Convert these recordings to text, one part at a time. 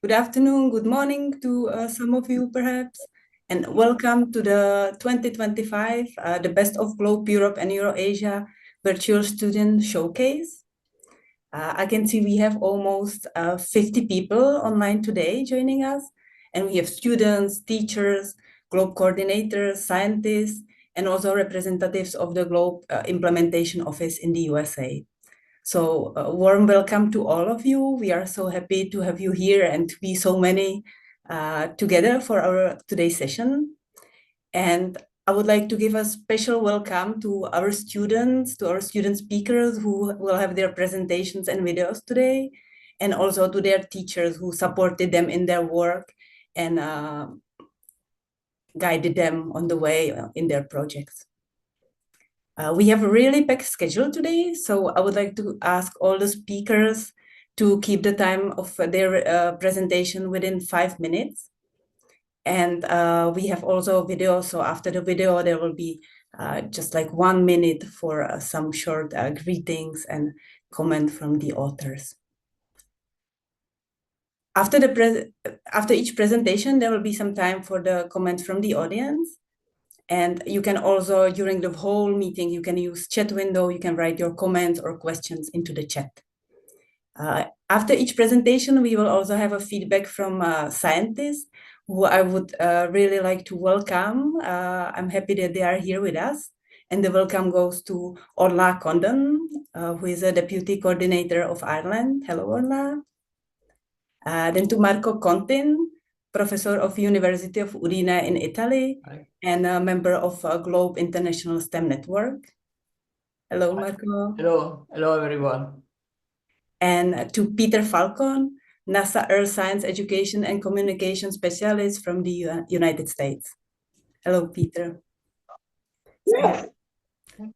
Good afternoon, good morning to some of you perhaps, and welcome to the 2025, the Best of Globe Europe and Eurasia Virtual Student Showcase. I can see we have almost 50 people online today joining us, and we have students, teachers, Globe coordinators, scientists, and also representatives of the Globe Implementation Office in the USA. So a warm welcome to all of you. We are so happy to have you here and to be so many together for our today's session. And I would like to give a special welcome to our student speakers who will have their presentations and videos today, and also to their teachers who supported them in their work and guided them on the way in their projects. We have a really packed schedule today, so I would like to ask all the speakers to keep the time of their presentation within 5 minutes. And we have also video, so after the video, there will be just like 1 minute for some short greetings and comment from the authors. After each presentation, there will be some time for the comment from the audience. And you can also, during the whole meeting, you can use chat window, you can write your comments or questions into the chat. After each presentation, we will also have a feedback from scientists who I would really like to welcome. I'm happy that they are here with us. And the welcome goes to Orla Condon, who is a deputy coordinator of Ireland. Hello, Orla. Then to Marco Contin, professor of University of Udine in Italy. Hi. And a member of Globe International STEM Network. Hello, Marco. Hello everyone. And to Peter Falcon, NASA Earth Science Education and Communication Specialist from the United States. Hello, Peter. Yeah.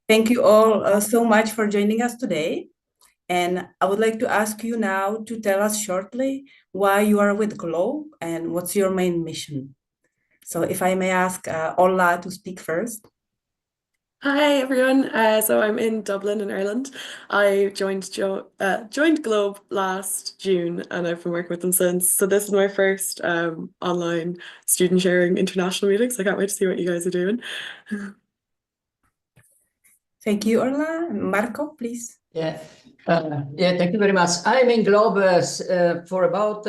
Thank you all so much for joining us today. And I would like to ask you now to tell us shortly why you are with Globe and what's your main mission. So if I may ask Ola to speak first. Hi everyone. So I'm in Dublin in Ireland. I joined Globe last June and I've been working with them since. So this is my first online student sharing international meeting. So I can't wait to see what you guys are doing. Thank you, Orla. Marco, please. Yeah, thank you very much. I'm in Globe for about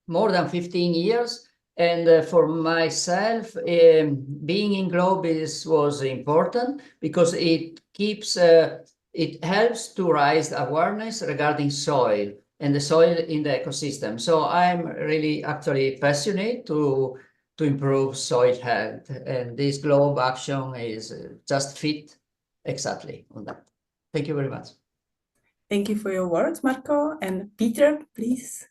more than 15 years. And for myself, being in Globe was important because it helps to raise awareness regarding soil and the soil in the ecosystem. So I'm really actually passionate to improve soil health, and this Globe action is just fit exactly on that. Thank you very much. Thank you for your words, Marco. And Peter, please.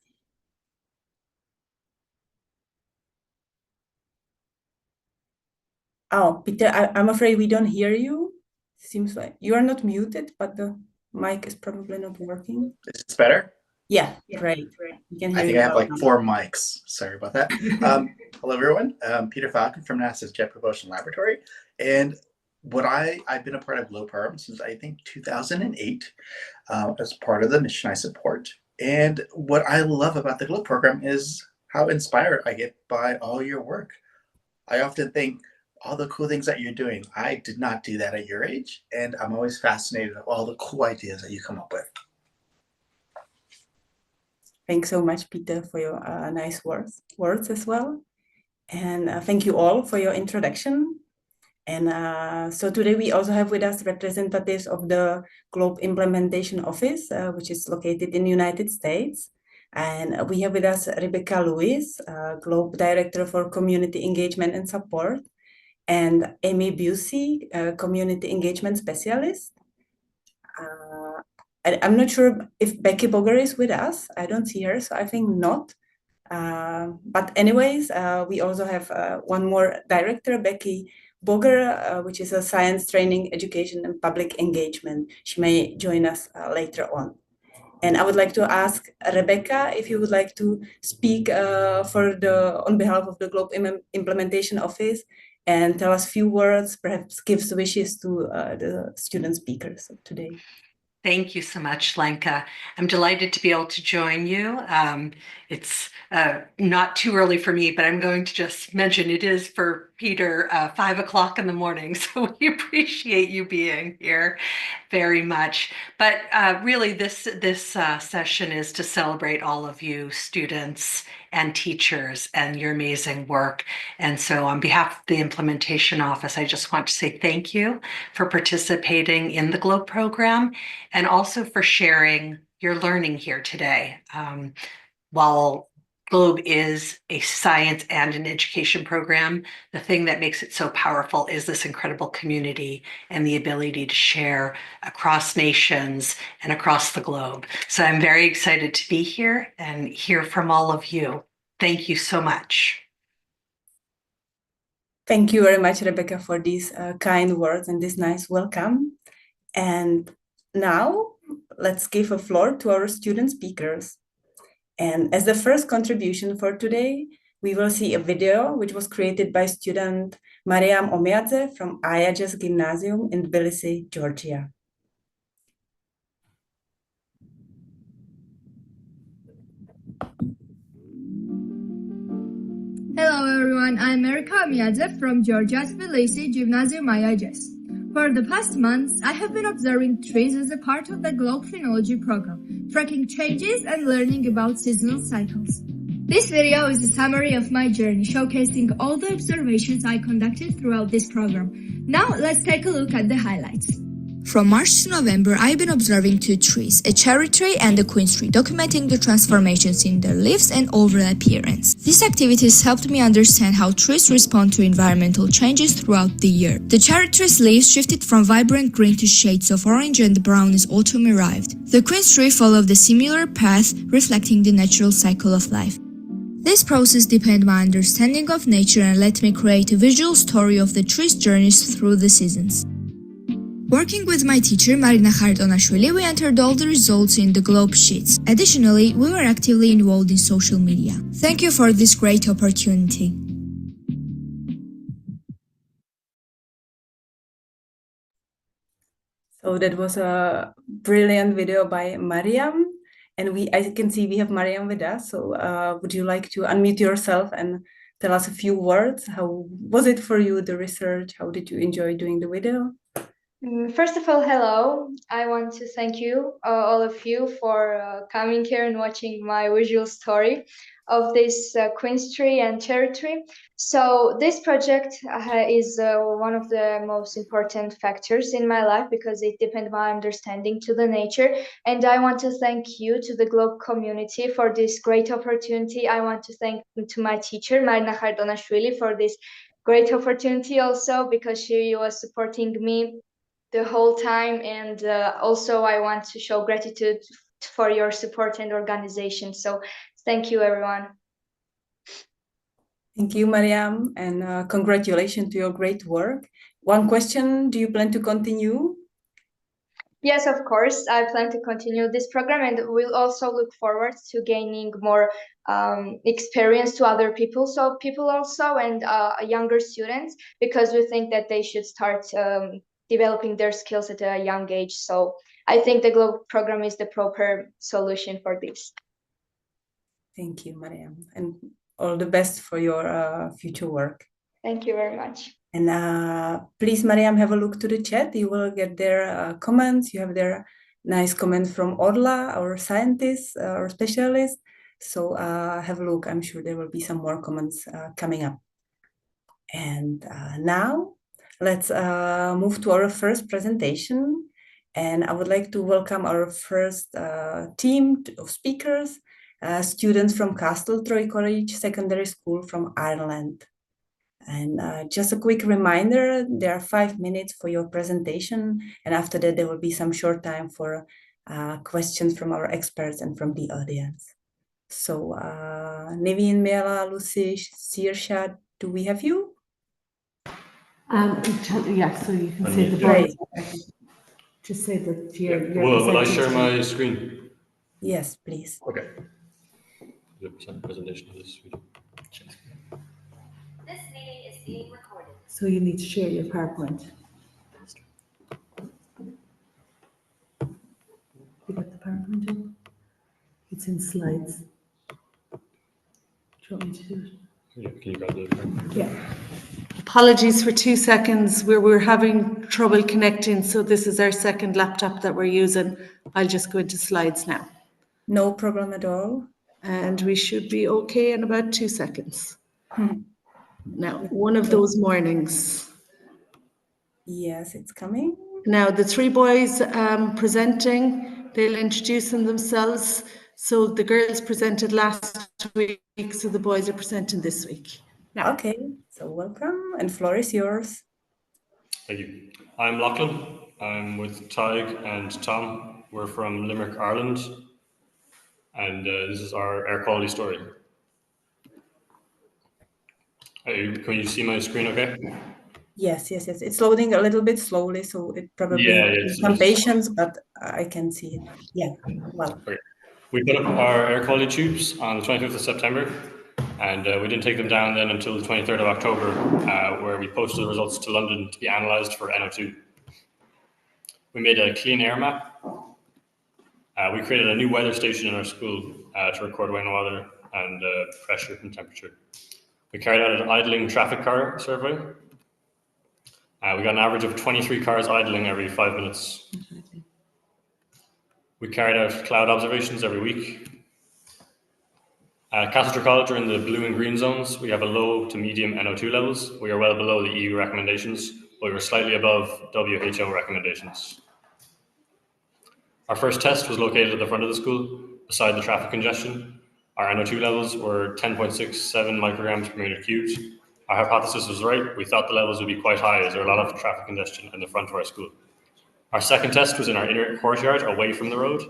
Oh, Peter, I'm afraid we don't hear you. Seems like you are not muted, but the mic is probably not working. Is this better? Yeah, great. We can hear I think I have like 4 mics. Sorry about that. Hello, everyone. Peter Falcon from NASA's Jet Propulsion Laboratory. And I've been a part of Globe program since I think 2008 as part of the mission I support. And what I love about the Globe program is how inspired I get by all your work. I often think all the cool things that you're doing, I did not do that at your age. And I'm always fascinated with all the cool ideas that you come up with. Thanks so much, Peter, for your nice words as well. And thank you all for your introduction. And so today we also have with us representatives of the Globe Implementation Office, which is located in the United States. And we have with us Rebecca Lewis, Globe Director for Community Engagement and Support, and Amy Busey, Community Engagement Specialist. I'm not sure if Becky Boger is with us. I don't see her, so I think not. But anyways, we also have one more director, Becky Boger, which is a science training, education, and public engagement. She may join us later on. And I would like to ask Rebecca if you would like to speak on behalf of the Globe Implementation Office and tell us a few words, perhaps give wishes to the student speakers of today. Thank you so much, Lenka. I'm delighted to be able to join you. It's not too early for me, but I'm going to just mention it is for Peter 5 o'clock in the morning. So we appreciate you being here very much. But really, this session is to celebrate all of you students and teachers and your amazing work. And so on behalf of the Implementation Office, I just want to say thank you for participating in the GLOBE program and also for sharing your learning here today. While GLOBE is a science and an education program, the thing that makes it so powerful is this incredible community and the ability to share across nations and across the globe. So I'm very excited to be here and hear from all of you. Thank you so much. Thank you very much, Rebecca, for these kind words and this nice welcome. And now let's give a floor to our student speakers. And as the first contribution for today, we will see a video which was created by student Mariam Omiadze from Aia-Gess Gymnasium in Tbilisi, Georgia. Hello everyone, I'm Marina Kharitonashvili from Georgia's Tbilisi Gymnasium Aia-Gess. For the past months, I have been observing trees as a part of the Globe Phenology program, tracking changes and learning about seasonal cycles. This video is a summary of my journey, showcasing all the observations I conducted throughout this program. Now let's take a look at the highlights. From March to November, I've been observing two trees, a cherry tree and a quince tree, documenting the transformations in their leaves and overall appearance. These activities helped me understand how trees respond to environmental changes throughout the year. The cherry tree's leaves shifted from vibrant green to shades of orange and brown as autumn arrived. The quince tree followed a similar path, reflecting the natural cycle of life. This process deepened my understanding of nature and let me create a visual story of the tree's journeys through the seasons. Working with my teacher, Marina Kharitonashvili, we entered all the results in the Globe sheets. Additionally, we were actively involved in social media. Thank you for this great opportunity. So that was a brilliant video by Mariam. And I can see we have Mariam with us. So would you like to unmute yourself and tell us a few words? How was it for you, the research? How did you enjoy doing the video? First of all, hello. I want to thank you, all of you, for coming here and watching my visual story of this quince tree and cherry tree. So this project is one of the most important factors in my life because it depends my understanding to the nature. And I want to thank you to the Globe community for this great opportunity. I want to thank to my teacher, Marina Kharitonashvili, for this great opportunity also because she was supporting me the whole time, and also I want to show gratitude for your support and organization. So thank you, everyone. Thank you, Mariam, and congratulations to your great work. One question, do you plan to continue? Yes, of course, I plan to continue this program, and we'll also look forward to gaining more experience to other people, so people also and younger students, because we think that they should start developing their skills at a young age. So I think the Globe program is the proper solution for this. Thank you, Mariam, and all the best for your future work. Thank you very much. And please, Mariam, have a look to the chat. You will get their comments. You have their nice comments from Orla, our scientist, our specialist. So have a look. I'm sure there will be some more comments coming up. And now let's move to our first presentation. And I would like to welcome our first team of speakers, students from Castletroy College Secondary School from Ireland. And just a quick reminder, there are 5 minutes for your presentation. And after that, there will be some short time for questions from our experts and from the audience. So Nevin, Mela, Lucy, Sirsha, do we have you? Yeah, so you can say the Great. Just say that you're will I share my screen? Yes, please. Okay. The presentation of this video. This meeting is being recorded. So you need to share your PowerPoint. get the PowerPoint in? It's in slides. Do you want me to do it? Yeah, can you grab the Yeah. Apologies for 2 seconds. We're having trouble connecting, so this is our second laptop that we're using. I'll just go into slides now. No problem at all. And we should be okay in about 2 seconds. Hmm. Now, one of those mornings. Yes, it's coming. Now, the three boys presenting, they'll introduce themselves. So the girls presented last week, so the boys are presenting this week. Now. Okay, so welcome, and floor is yours. Thank you. I'm Lachlan. I'm with Tig and Tom. We're from Limerick, Ireland. And this is our air quality story. Can you see my screen okay? Yes. It's loading a little bit slowly, so it probably needs some patience, but I can see it. Yeah, well. Okay. We put up our air quality tubes on the 25th of September, and we didn't take them down then until the 23rd of October, where we posted the results to London to be analysed for NO2. We made a clean air map. We created a new weather station in our school to record rainwater and pressure and temperature. We carried out an idling traffic car survey. We got an average of 23 cars idling every 5 minutes. We carried out cloud observations every week. Castletroy College are in the blue and green zones. We have a low to medium NO2 levels. We are well below the EU recommendations, but we were slightly above WHO recommendations. Our first test was located at the front of the school, beside the traffic congestion. Our NO2 levels were 10.67 micrograms per meter cubed. Our hypothesis was right. We thought the levels would be quite high as there are a lot of traffic congestion in the front of our school. Our second test was in our inner courtyard away from the road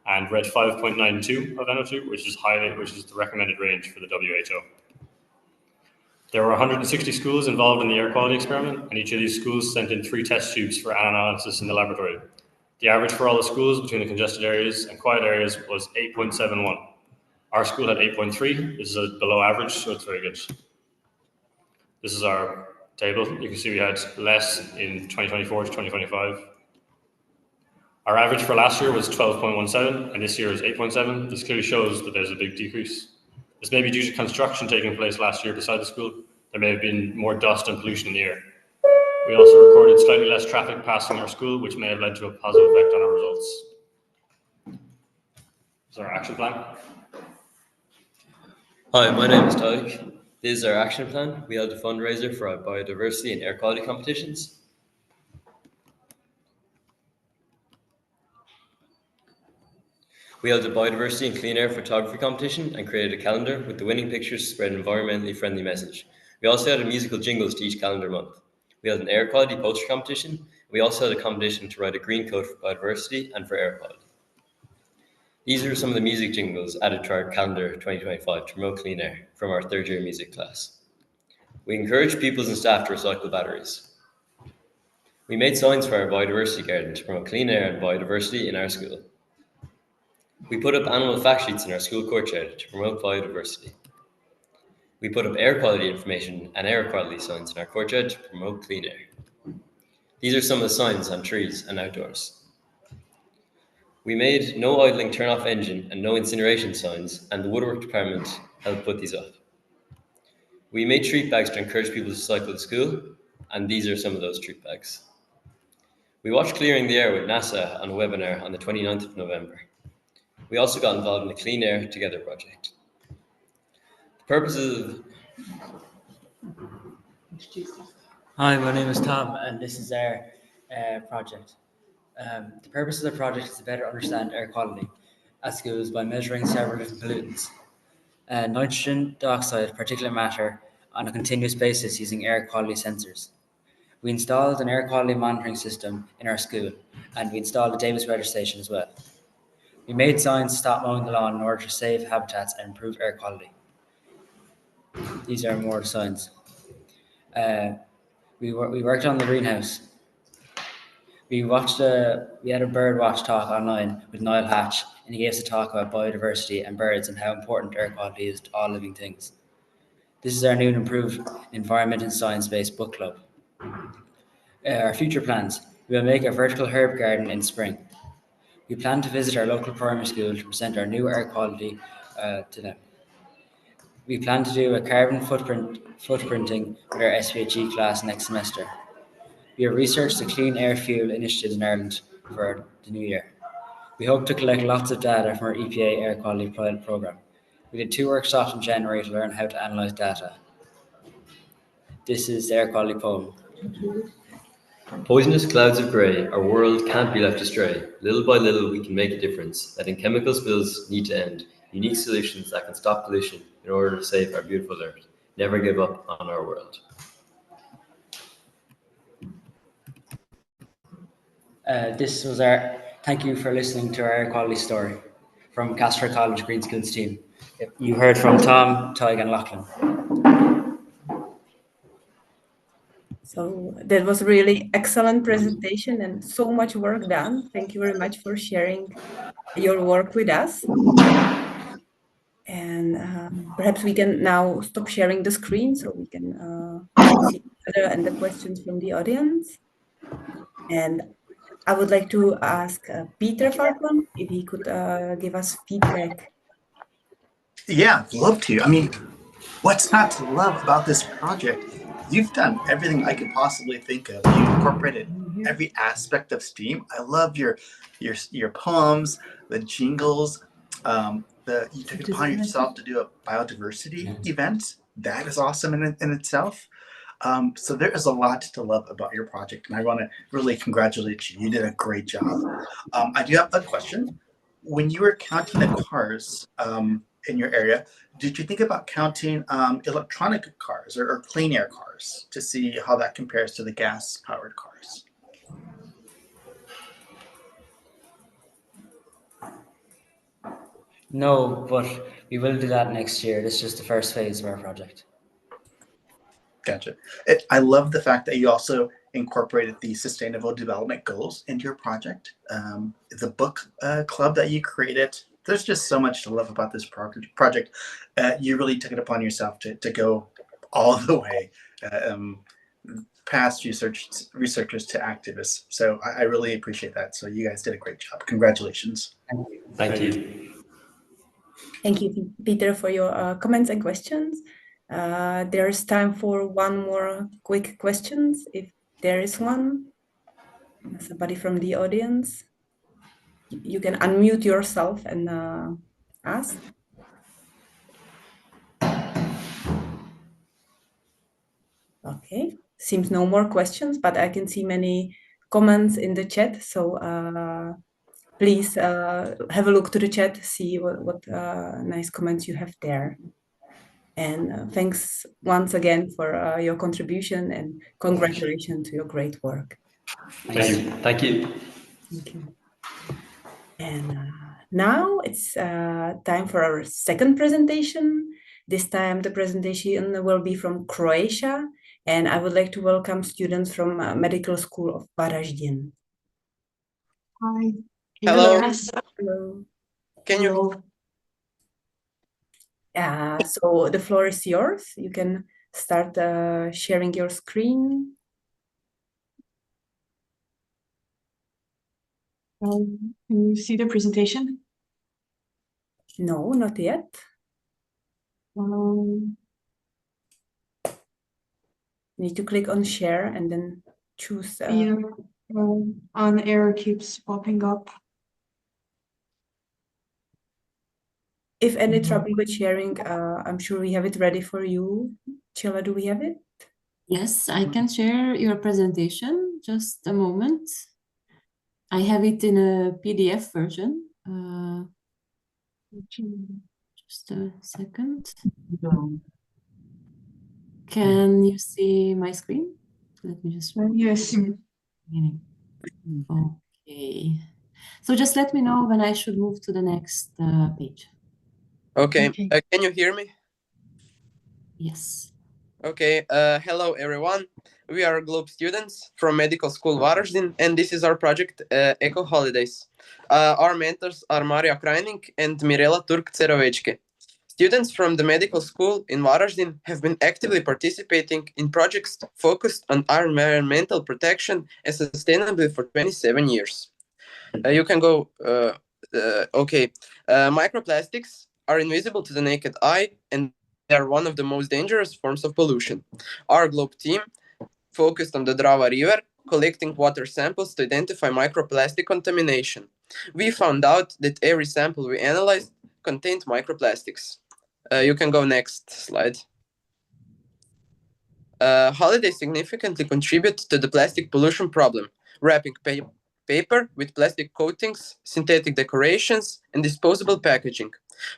and read 5.92 of NO2, which is the recommended range for the WHO. There were 160 schools involved in the air quality experiment, and each of these schools sent in 3 test tubes for analysis in the laboratory. The average for all the schools between the congested areas and quiet areas was 8.71. Our school had 8.3. This is below average, so it's very good. This is our table. You can see we had less in 2024 to 2025. Our average for last year was 12.17, and this year is 8.7. This clearly shows that there's a big decrease. This may be due to construction taking place last year beside the school. There may have been more dust and pollution in the air. We also recorded slightly less traffic passing our school, which may have led to a positive effect on our results. This is our action plan. Hi, my name is Tig. This is our action plan. We held a fundraiser for our biodiversity and air quality competitions. We held a biodiversity and clean air photography competition and created a calendar with the winning pictures to spread an environmentally friendly message. We also had a musical jingles to each calendar month. We held an air quality poster competition. We also had a competition to write a green code for biodiversity and for air quality. These are some of the music jingles added to our calendar 2025 to promote clean air from our third year music class. We encourage pupils and staff to recycle batteries. We made signs for our biodiversity garden to promote clean air and biodiversity in our school. We put up animal fact sheets in our school courtyard to promote biodiversity. We put up air quality information and air quality signs in our courtyard to promote clean air. These are some of the signs on trees and outdoors. We made no idling turn off engine and no incineration signs, and the woodwork department helped put these up. We made treat bags to encourage people to cycle to school, and these are some of those treat bags. We watched Clearing the Air with NASA on a webinar on the 29th of November. We also got involved in the Clean Air Together project. The purposes of... Hi, my name is Tom, and this is our project. The purpose of the project is to better understand air quality at schools by measuring several different pollutants. Nitrogen dioxide, particulate matter, on a continuous basis using air quality sensors. We installed an air quality monitoring system in our school, and we installed a Davis weather station as well. We made signs to stop mowing the lawn in order to save habitats and improve air quality. These are more signs. We worked on the greenhouse. We had a bird watch talk online with Niall Hatch, and he gave us a talk about biodiversity and birds and how important air quality is to all living things. This is our new and improved environment and science-based book club. Our future plans: we will make a vertical herb garden in spring. We plan to visit our local primary school to present our new air quality to them. We plan to do a carbon footprinting with our SPHE class next semester. We have researched the clean air fuel initiatives in Ireland for the new year. We hope to collect lots of data from our EPA air quality pilot programme. We did 2 workshops in January to learn how to analyse data. This is the air quality poem. Poisonous clouds of grey, our world can't be left astray. Little by little we can make a difference. Letting chemical spills need to end. Unique solutions that can stop pollution in order to save our beautiful earth. Never give up on our world. This was our thank you for listening to our air quality story from Castletroy College Green Schools team. You heard from Tom, Tig and Lachlan. So that was really excellent presentation and so much work done. Thank you very much for sharing your work with us. And perhaps we can now stop sharing the screen so we can see each other and the questions from the audience. And I would like to ask Peter Falcon if he could give us feedback. Yeah, I'd love to. I mean, what's not to love about this project? You've done everything I could possibly think of. You incorporated every aspect of STEAM. I love your poems, the jingles. You took it upon yourself to do a biodiversity event. That is awesome in itself. So there is a lot to love about your project, and I want to really congratulate you. You did a great job. I do have a question. When you were counting the cars in your area, did you think about counting electronic cars or clean air cars to see how that compares to the gas-powered cars? No, but we will do that next year. This is just the first phase of our project. Gotcha. I love the fact that you also incorporated the Sustainable Development Goals into your project. The book club that you created. There's just so much to love about this project. You really took it upon yourself to go all the way past researchers to activists. So I really appreciate that. So you guys did a great job. Congratulations. Thank you. Thank you, Peter, for your comments and questions. There's time for one more quick questions, if there is one. Somebody from the audience. You can unmute yourself and ask. Okay, seems no more questions, but I can see many comments in the chat. So please have a look to the chat, see what nice comments you have there. And thanks once again for your contribution and congratulations to your great work. Thank you. Thank you. Thank you. And now it's time for our second presentation. This time the presentation will be from Croatia, and I would like to welcome students from Medical School of Varaždin. Hi. Hello. Hello. Can you? So the floor is yours. You can start sharing your screen. Can you see the presentation? No, not yet. You need to click on share and then choose. Yeah, an error keeps popping up. If any trouble with sharing, I'm sure we have it ready for you. Chela, do we have it? Yes, I can share your presentation. Just a moment. I have it in a PDF version. Just a second. Can you see my screen? Let me just. Yes. Okay. So just let me know when I should move to the next page. Okay. Can you hear me? Yes. Okay. Hello, everyone. We are Globe students from Medical School Varaždin, and this is our project, Eco Holidays. Our mentors are Marina Kharitonashvili and Mirela Turk-Cerovečke. Students from the medical school in Varaždin have been actively participating in projects focused on environmental protection and sustainability for 27 years. You can go. Okay. Microplastics are invisible to the naked eye, and they are one of the most dangerous forms of pollution. Our GLOBE team focused on the Drava River, collecting water samples to identify microplastic contamination. We found out that every sample we analyzed contained microplastics. You can go next slide. Holidays significantly contribute to the plastic pollution problem, wrapping paper with plastic coatings, synthetic decorations, and disposable packaging.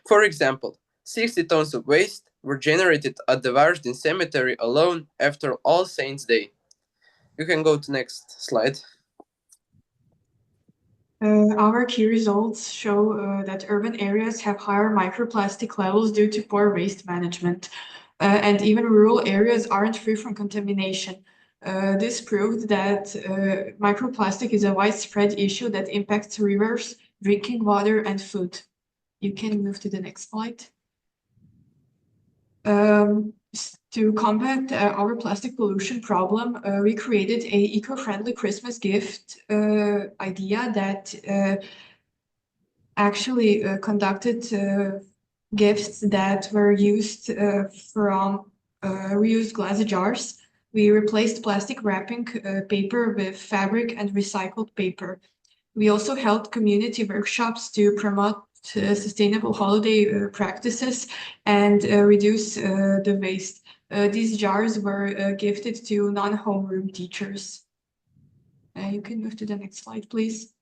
For example, 60 tons of waste were generated at the Varaždin cemetery alone after All Saints' Day. You can go to next slide. Our key results show that urban areas have higher microplastic levels due to poor waste management, and even rural areas aren't free from contamination. This proved that microplastic is a widespread issue that impacts rivers, drinking water, and food. You can move to the next slide. To combat our plastic pollution problem, we created a eco-friendly Christmas gift idea that actually conducted gifts that were used from reused glass jars. We replaced plastic wrapping paper with fabric and recycled paper. We also held community workshops to promote sustainable holiday practices and reduce the waste. These jars were gifted to non-homeroom teachers. You can move to the next slide, please.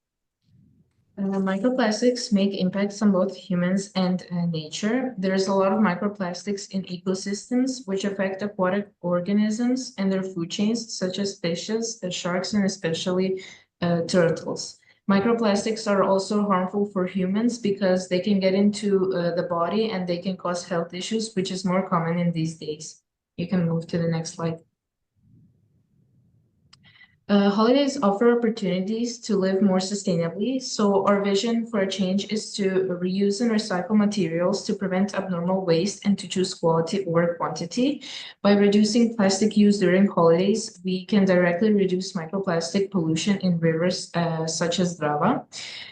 Microplastics make impacts on both humans and nature. There's a lot of microplastics in ecosystems which affect aquatic organisms and their food chains, such as fishes, sharks, and especially turtles. Microplastics are also harmful for humans because they can get into the body and they can cause health issues, which is more common in these days. You can move to the next slide. Holidays offer opportunities to live more sustainably, so our vision for a change is to reuse and recycle materials to prevent abnormal waste and to choose quality over quantity. By reducing plastic use during holidays, we can directly reduce microplastic pollution in rivers such as Drava.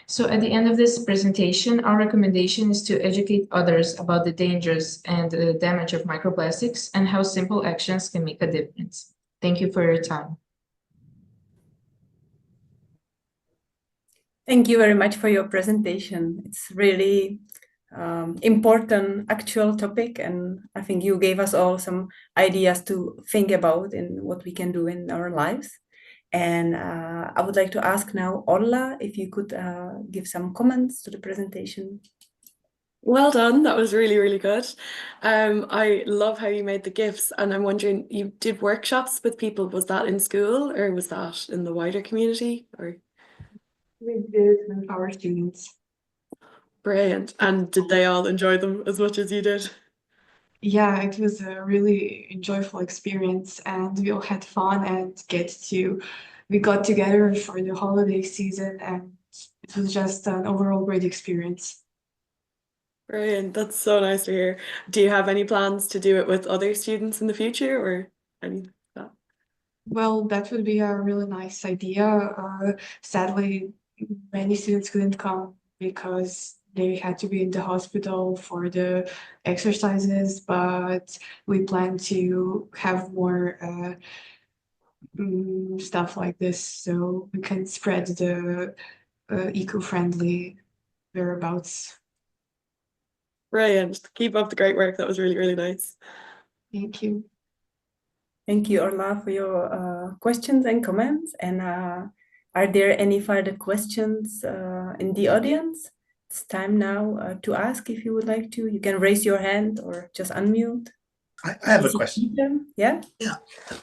So at the end of this presentation, our recommendation is to educate others about the dangers and the damage of microplastics and how simple actions can make a difference. Thank you for your time. Thank you very much for your presentation. It's really important actual topic, and I think you gave us all some ideas to think about in what we can do in our lives. And I would like to ask now Orla if you could give some comments to the presentation. Well done. That was really, really good. I love how you made the gifts, and I'm wondering, you did workshops with people. Was that in school or was that in the wider community? Or We did with our students. Brilliant. And did they all enjoy them as much as you did? Yeah, it was a really enjoyable experience, and we all had fun and we got together for the holiday season, and it was just an overall great experience. Brilliant. That's so nice to hear. Do you have any plans to do it with other students in the future or anything like that? Well, that would be a really nice idea. Sadly, many students couldn't come because they had to be in the hospital for the exercises, but we plan to have more stuff like this so we can spread the eco-friendly whereabouts. Brilliant. Keep up the great work. That was really, really nice. Thank you. Thank you, Orla, for your questions and comments. And are there any further questions in the audience? It's time now to ask if you would like to. You can raise your hand or just unmute. I have a question. Yeah? Yeah.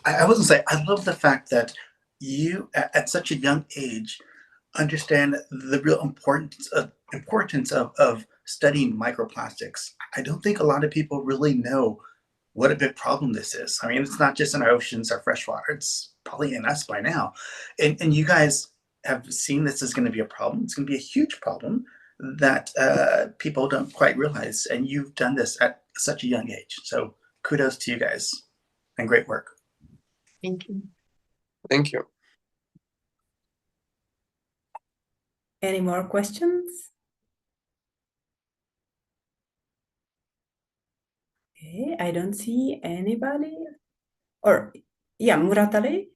I was going to say, I love the fact that you, at such a young age, understand the real importance of studying microplastics. I don't think a lot of people really know what a big problem this is. I mean, it's not just in our oceans or freshwater, it's probably in us by now. And you guys have seen this is going to be a problem. It's going to be a huge problem that people don't quite realize. And you've done this at such a young age. So kudos to you guys and great work. Thank you. Thank you. Any more questions? Okay, I don't see anybody. Or yeah, Muratali.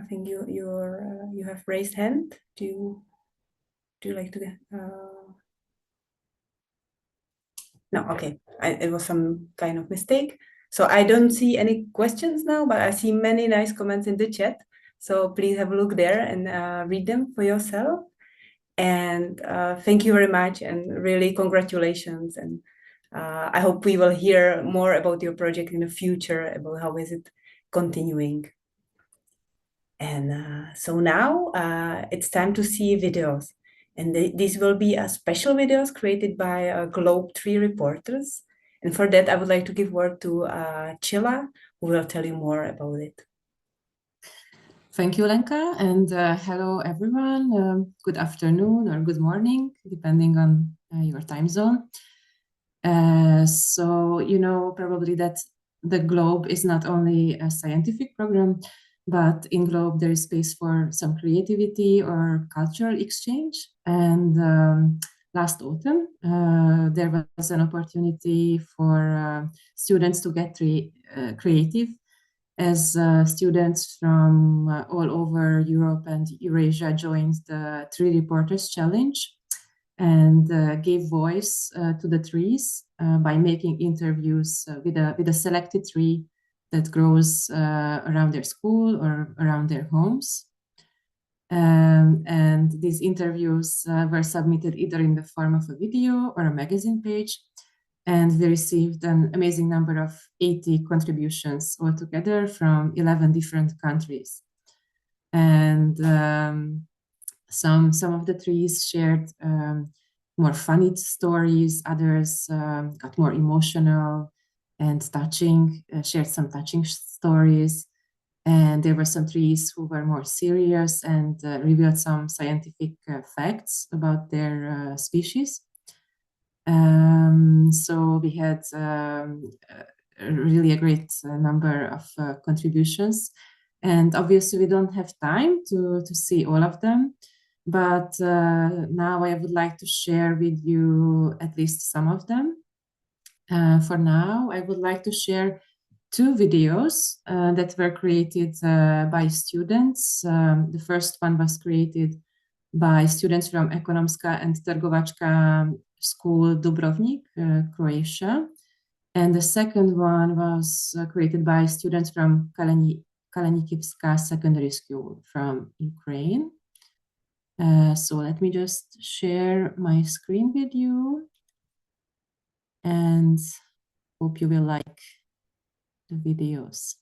I think you have raised hand. Do you like to get? No, okay. It was some kind of mistake. So I don't see any questions now, but I see many nice comments in the chat. So please have a look there and read them for yourself. And thank you very much, and really congratulations. And I hope we will hear more about your project in the future, about how is it continuing. And so now it's time to see videos. And these will be special videos created by Globe 3 reporters. And for that, I would like to give word to Chila, who will tell you more about it. Thank you, Lenka, and hello, everyone. Good afternoon or good morning, depending on your time zone. So you know probably that the Globe is not only a scientific program, but in Globe there is space for some creativity or cultural exchange. And last autumn, there was an opportunity for students to get creative, as students from all over Europe and Eurasia joined the 3 Reporters Challenge and gave voice to the trees by making interviews with a selected tree that grows around their school or around their homes. And these interviews were submitted either in the form of a video or a magazine page. And we received an amazing number of 80 contributions altogether from 11 different countries. And some of the trees shared more funny stories, others got more emotional and touching, shared some touching stories. And there were some trees who were more serious and revealed some scientific facts about their species. So we had really a great number of contributions, and obviously we don't have time to see all of them, but now I would like to share with you at least some of them. For now, I would like to share 2 videos that were created by students. The first one was created by students from Ekonomska and Trgovačka School, Dubrovnik, Croatia. And the second one was created by students from Kalenykivska Secondary School from Ukraine. So let me just share my screen with you and hope you will like the videos.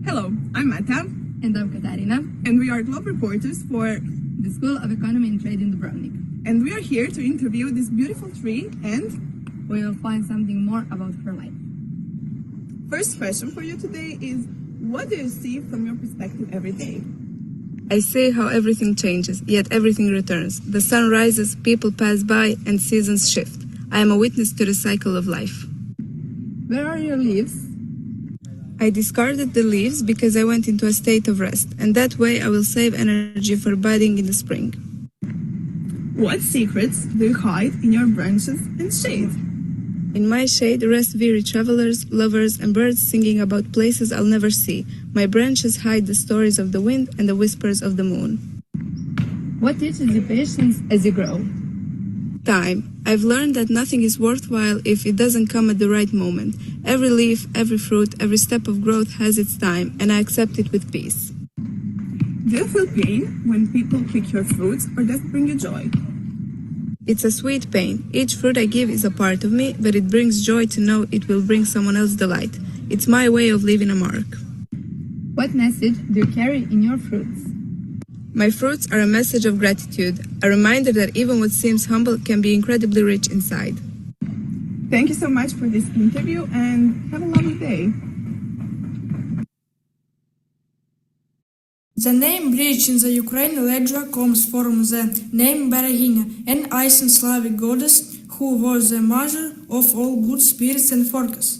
Hello, I'm Mata. And I'm Katarina. And we are Globe reporters for the School of Economy and Trade in Dubrovnik. And we are here to interview this beautiful tree and we will find something more about her life. First question for you today is, what do you see from your perspective every day? I see how everything changes, yet everything returns. The sun rises, people pass by, and seasons shift. I am a witness to the cycle of life. Where are your leaves? I discarded the leaves because I went into a state of rest, and that way I will save energy for budding in the spring. What secrets do you hide in your branches and shade? In my shade rest weary travelers, lovers, and birds singing about places I'll never see. My branches hide the stories of the wind and the whispers of the moon. What teaches you patience as you grow? Time. I've learned that nothing is worthwhile if it doesn't come at the right moment. Every leaf, every fruit, every step of growth has its time, and I accept it with peace. Do you feel pain when people pick your fruits, or does it bring you joy? It's a sweet pain. Each fruit I give is a part of me, but it brings joy to know it will bring someone else delight. It's my way of leaving a mark. What message do you carry in your fruits? My fruits are a message of gratitude, a reminder that even what seems humble can be incredibly rich inside. Thank you so much for this interview and have a lovely day. The name bridge in the Ukrainian ledger comes from the name Varaždin, an ancient Slavic goddess who was the mother of all good spirits and forecasts.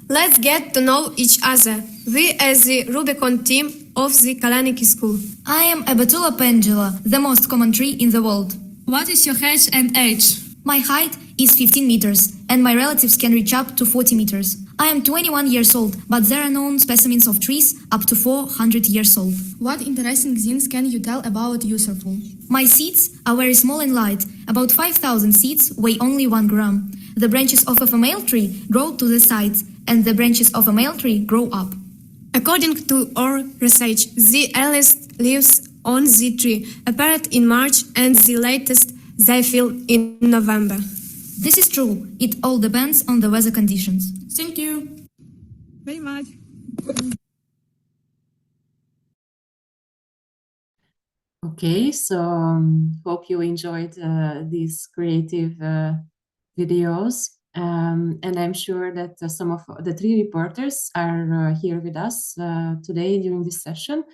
Let's get to know each other. We as the Rubicon team of the Kalenykivska school. I am a Betula pendula, the most common tree in the world. What is your height and age? My height is 15 meters, and my relatives can reach up to 40 meters. I am 21 years old, but there are known specimens of trees up to 400 years old. What interesting things can you tell about userful? My seeds are very small and light. About 5,000 seeds weigh only 1 gram. The branches of a female tree grow to the sides, and the branches of a male tree grow up. According to our research, the earliest leaves on the tree appeared in March and the latest they fell in November. This is true. It all depends on the weather conditions. Thank you very much. Okay, so hope you enjoyed these creative videos. And I'm sure that some of the 3 reporters are here with us today during this session,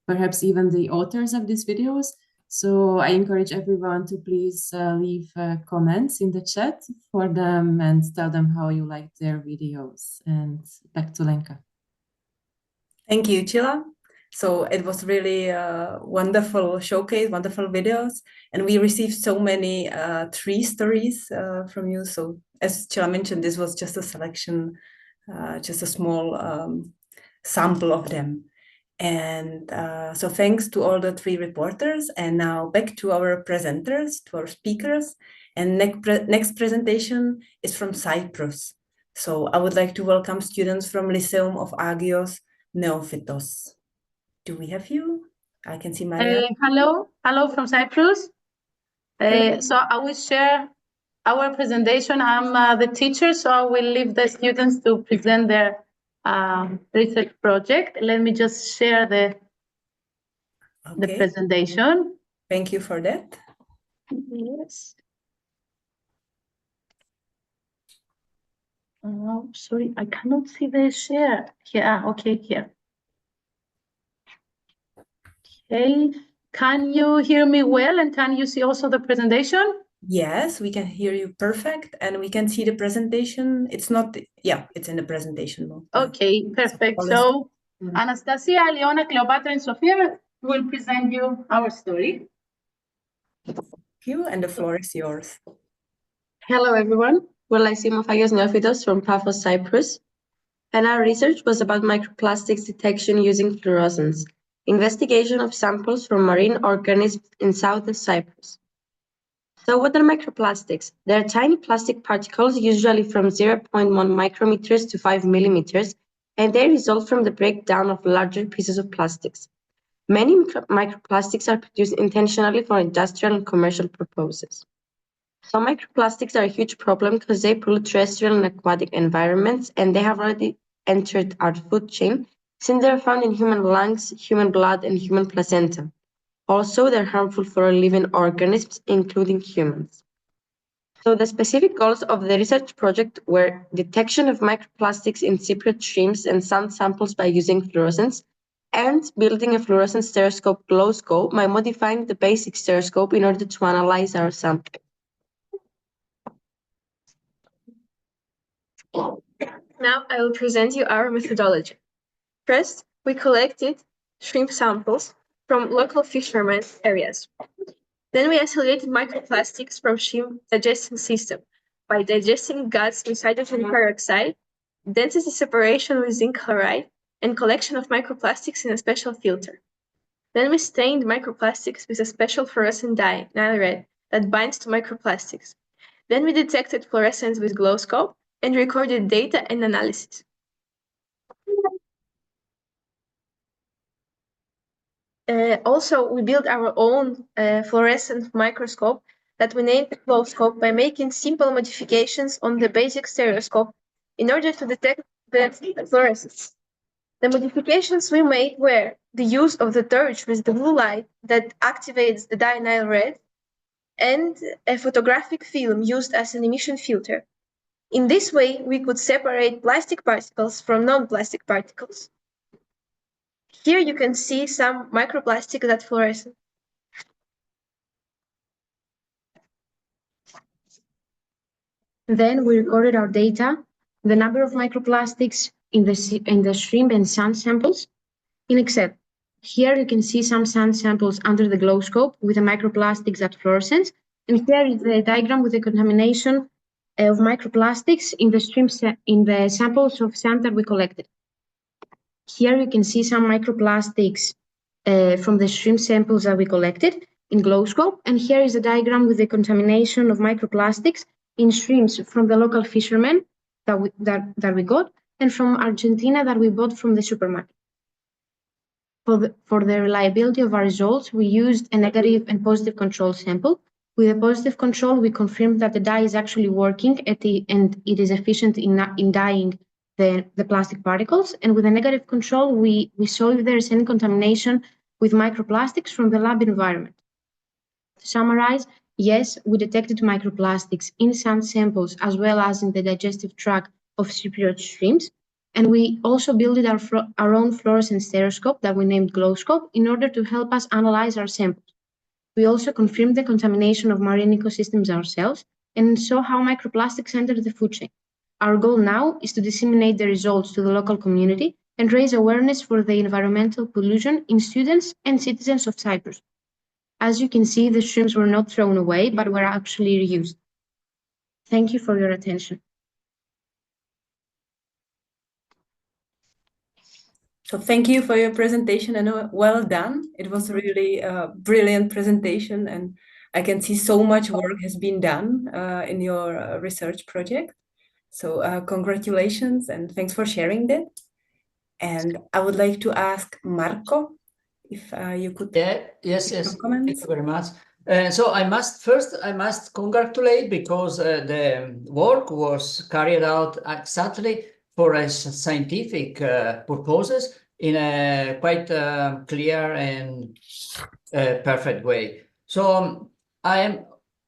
perhaps even the authors of these videos. So I encourage everyone to please leave comments in the chat for them and tell them how you liked their videos. And back to Lenka. Thank you, Chila. So it was really a wonderful showcase, wonderful videos, and we received so many tree stories from you. So as Chila mentioned, this was just a selection, just a small sample of them. And so thanks to all the 3 reporters, and now back to our presenters, to our speakers. And next presentation is from Cyprus. So I would like to welcome students from Lyceum of Agios, Neophytos. Do we have you? I can see Maria. Hello from Cyprus. So I will share our presentation. I'm the teacher, so I will leave the students to present their research project. Let me just share the presentation. Thank you for that. Yes. Oh, sorry, I cannot see the share. Here, okay, here. Okay, can you hear me well, and can you see also the presentation? Yes, we can hear you perfect, and we can see the presentation. It's not, yeah, it's in the presentation mode. Okay, perfect. So Anastasia, Leona, Cleopatra, and Sofia will present you our story. Thank you, and the floor is yours. Hello, everyone. We're Lyceum of Agios Neophytos from Paphos, Cyprus, and our research was about microplastics detection using fluorescence, investigation of samples from marine organisms in southern Cyprus. So what are microplastics? They're tiny plastic particles, usually from 0.1 micrometers to 5 millimeters, and they result from the breakdown of larger pieces of plastics. Many microplastics are produced intentionally for industrial and commercial purposes. So microplastics are a huge problem because they pollute terrestrial and aquatic environments, and they have already entered our food chain since they're found in human lungs, human blood, and human placenta. Also, they're harmful for living organisms, including humans. So the specific goals of the research project were detection of microplastics in Cypriot streams and sand samples by using fluorescence, and building a fluorescent stereoscope glow scope by modifying the basic stereoscope in order to analyze our sample. Now I will present you our methodology. First, we collected shrimp samples from local fishermen areas. Then we isolated microplastics from shrimp digestion system by digesting gas with hydrogen peroxide, density separation with zinc chloride, and collection of microplastics in a special filter. Then we stained microplastics with a special fluorescent dye, Nile red, that binds to microplastics. Then we detected fluorescence with glow scope and recorded data and analysis. Also, we built our own fluorescent microscope that we named glow scope by making simple modifications on the basic stereoscope in order to detect the fluorescence. The modifications we made were the use of the torch with the blue light that activates the dye Nile red, and a photographic film used as an emission filter. In this way, we could separate plastic particles from non-plastic particles. Here you can see some microplastic that fluoresce. Then we recorded our data, the number of microplastics, in the shrimp and sand samples in Excel. Here you can see some sand samples under the glow scope with the microplastics at fluorescence, and here is the diagram with the contamination of microplastics in the samples of sand that we collected. Here you can see some microplastics from the shrimp samples that we collected in glow scope, and here is a diagram with the contamination of microplastics in shrimps from the local fishermen that we got, and from Argentina that we bought from the supermarket. For the reliability of our results, we used a negative and positive control sample. With a positive control, we confirmed that the dye is actually working and it is efficient in dyeing the plastic particles. And with a negative control, we saw if there is any contamination with microplastics from the lab environment. To summarize, yes, we detected microplastics in sand samples as well as in the digestive tract of Cypriot shrimps. And we also built our own fluorescent stereoscope that we named Glowscope in order to help us analyze our samples. We also confirmed the contamination of marine ecosystems ourselves and saw how microplastics enter the food chain. Our goal now is to disseminate the results to the local community and raise awareness for the environmental pollution in students and citizens of Cyprus. As you can see, the shrimps were not thrown away, but were actually reused. Thank you for your attention. So thank you for your presentation and well done. It was really a brilliant presentation, and I can see so much work has been done in your research project. So congratulations and thanks for sharing that. And I would like to ask Marco if you could. Yes. Thank you very much. So I must congratulate because the work was carried out exactly for a scientific purposes in a quite clear and perfect way. So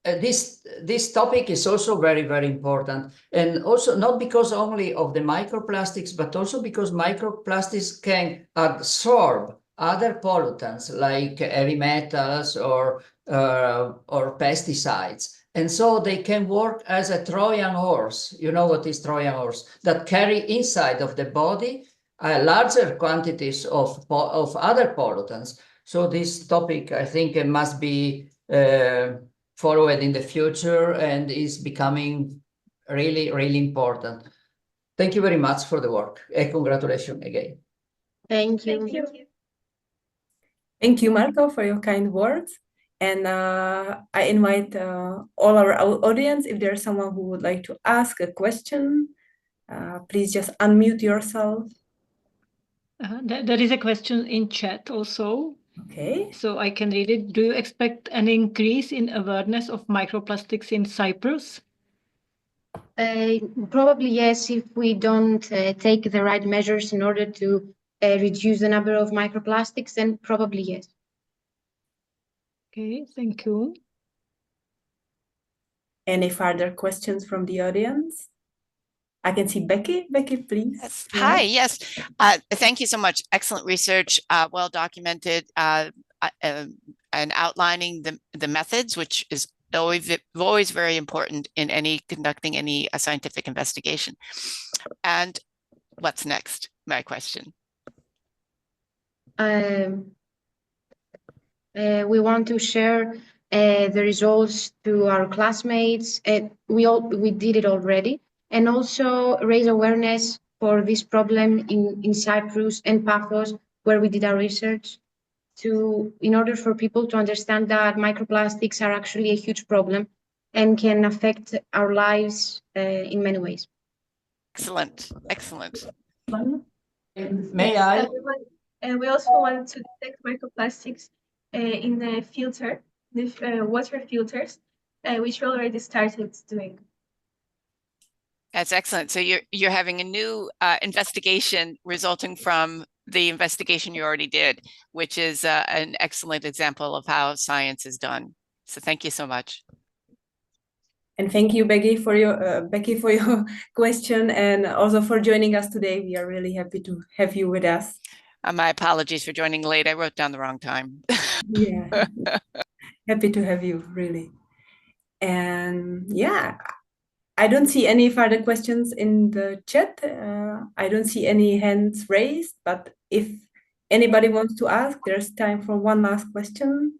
this topic is also very, very important, and also not because only of the microplastics, but also because microplastics can absorb other pollutants like heavy metals or pesticides. And so they can work as a Trojan horse. You know what is Trojan horse? That carry inside of the body larger quantities of other pollutants. So this topic, I think, must be followed in the future and is becoming really, really important. Thank you very much for the work. And congratulations again. Thank you. Thank you. Thank you, Marco, for your kind words. And I invite all our audience, if there's someone who would like to ask a question, please just unmute yourself. There is a question in chat also. Okay. So I can read it. Do you expect an increase in awareness of microplastics in Cyprus? Probably yes, if we don't take the right measures in order to reduce the number of microplastics, then probably yes. Okay, thank you. Any further questions from the audience? I can see Becky. Becky, please. Yes. Hi, yes. Thank you so much. Excellent research, well documented, and outlining the methods, which is always very important in conducting any scientific investigation. And what's next? My question. We want to share the results to our classmates. We did it already, and also raise awareness for this problem in Cyprus and Paphos, where we did our research, in order for people to understand that microplastics are actually a huge problem and can affect our lives in many ways. Excellent, excellent. May I? And we also want to detect microplastics in the filter, the water filters, which we already started doing. That's excellent. So you're having a new investigation resulting from the investigation you already did, which is an excellent example of how science is done. So thank you so much. And thank you, Becky, for your question, and also for joining us today. We are really happy to have you with us. My apologies for joining late. I wrote down the wrong time. Yeah, happy to have you, really. And yeah, I don't see any further questions in the chat. I don't see any hands raised, but if anybody wants to ask, there's time for one last question.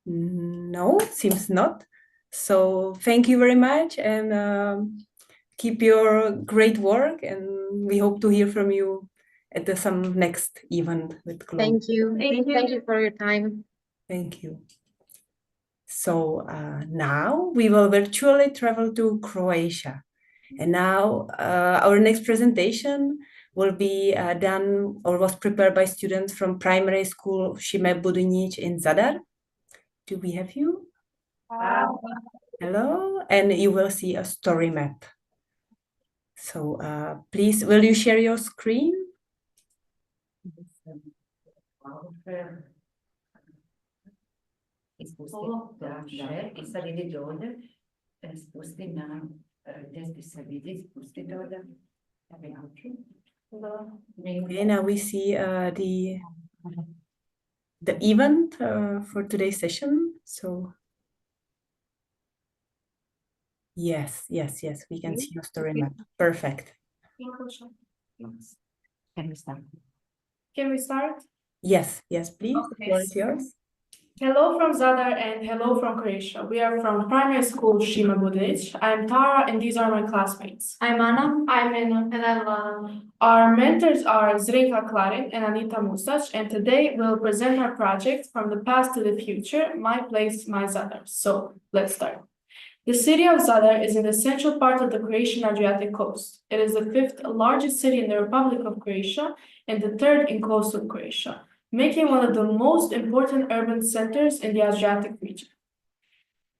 No, seems not. So thank you very much, and keep your great work, and we hope to hear from you at some next event with Globe. Thank you. Thank you for your time. Thank you. So now we will virtually travel to Croatia. And now our next presentation will be done or was prepared by students from primary school Šime Budinić in Zadar. Do we have you? Wow. Hello, and you will see a story map. So please, will you share your screen? I sad idite ovdje, spusti na gdje se vidi, spustite ovdje. Okay, now we see the event for today's session. So yes, we can see your story map. Perfect. Can we start? Can we start? Yes, please. Okay. The floor is yours. Hello from Zadar and hello from Croatia. We are from primary school Šime Budinić. I'm Tara and these are my classmates. I'm Anna. I'm Ena. And I'm Lana. Our mentors are Zrinka Klarin and Anita Musac, and today we'll present our project From the Past to the Future, My Place, My Zadar. So let's start. The city of Zadar is in the central part of the Croatian Adriatic coast. It is the 5th largest city in the Republic of Croatia and the 3rd in coastal Croatia, making one of the most important urban centers in the Adriatic region.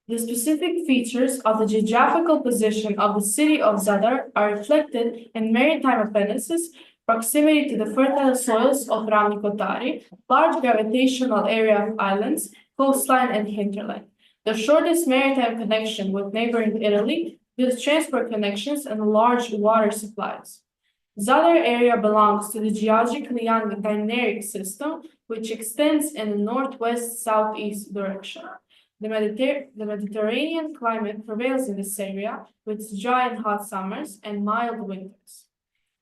The specific features of the geographical position of the city of Zadar are reflected in maritime appendices, proximity to the fertile soils of Ravni Kotari, large gravitational area of islands, coastline and hinterland, the shortest maritime connection with neighboring Italy, with transport connections and large water supplies. Zadar area belongs to the geologically young Dinaric system, which extends in the northwest-southeast direction. The Mediterranean climate prevails in this area, with dry and hot summers and mild winters.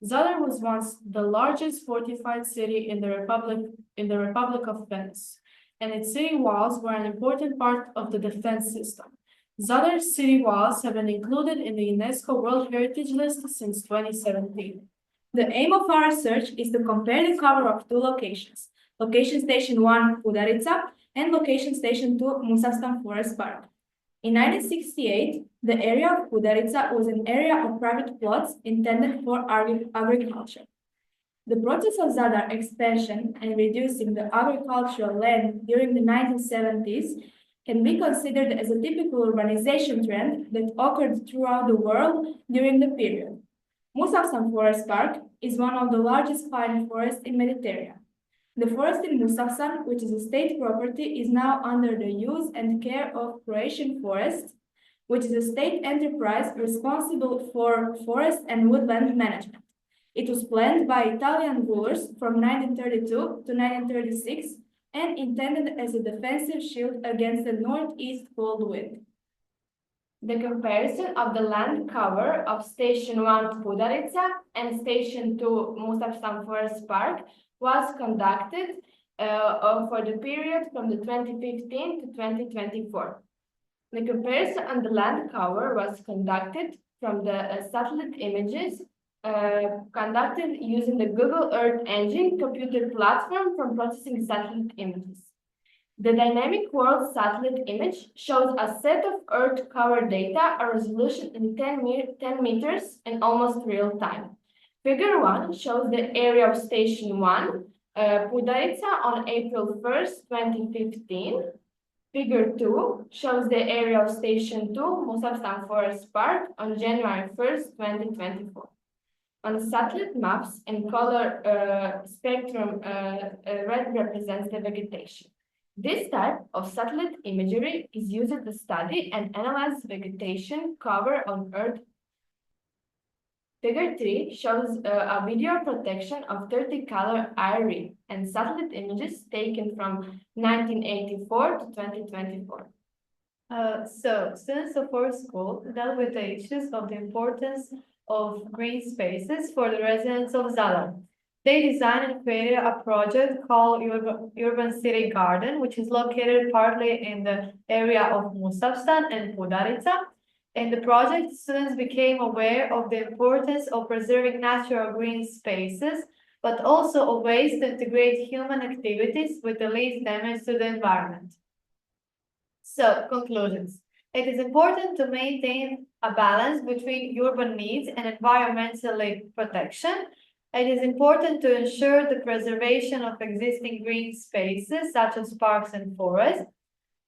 Zadar was once the largest fortified city in the Republic of Venice, and its city walls were an important part of the defense system. Zadar's city walls have been included in the UNESCO World Heritage List since 2017. The aim of our research is to compare the cover of two locations, location station 1, Budarica, and location station 2, Musavstan Forest Park. In 1968, the area of Budarica was an area of private plots intended for agriculture. The process of Zadar expansion and reducing the agricultural land during the 1970s can be considered as a typical urbanization trend that occurred throughout the world during the period. Musavstan Forest Park is one of the largest pine forests in Mediterranean. The forest in Musavstan, which is a state property, is now under the use and care of Croatian Forests, which is a state enterprise responsible for forest and woodland management. It was planned by Italian rulers from 1932 to 1936 and intended as a defensive shield against the northeast cold wind. The comparison of the land cover of Station 1 Budarica and Station 2 Musavstan Forest Park was conducted for the period from the 2015 to 2024. The comparison on the land cover was conducted from the satellite images conducted using the Google Earth Engine computer platform for processing satellite images. The dynamic world satellite image shows a set of Earth cover data, a resolution in 10 meters in almost real time. Figure 1 shows the area of Station 1, Budarica, on April 1st, 2015. Figure 2 shows the area of Station 2, Musavstan Forest Park, on January 1st, 2024. On satellite maps in color spectrum, red represents the vegetation. This type of satellite imagery is used to study and analyze vegetation cover on Earth. Figure 3 shows a video protection of 30-color IRI and satellite images taken from 1984 to 2024. So students of our school dealt with the issues of the importance of green spaces for the residents of Zadar. They designed and created a project called Urban City Garden, which is located partly in the area of Musavstan and Budarica. In the project, students became aware of the importance of preserving natural green spaces, but also of ways to integrate human activities with the least damage to the environment. So, conclusions. It is important to maintain a balance between urban needs and environmental protection. It is important to ensure the preservation of existing green spaces, such as parks and forests.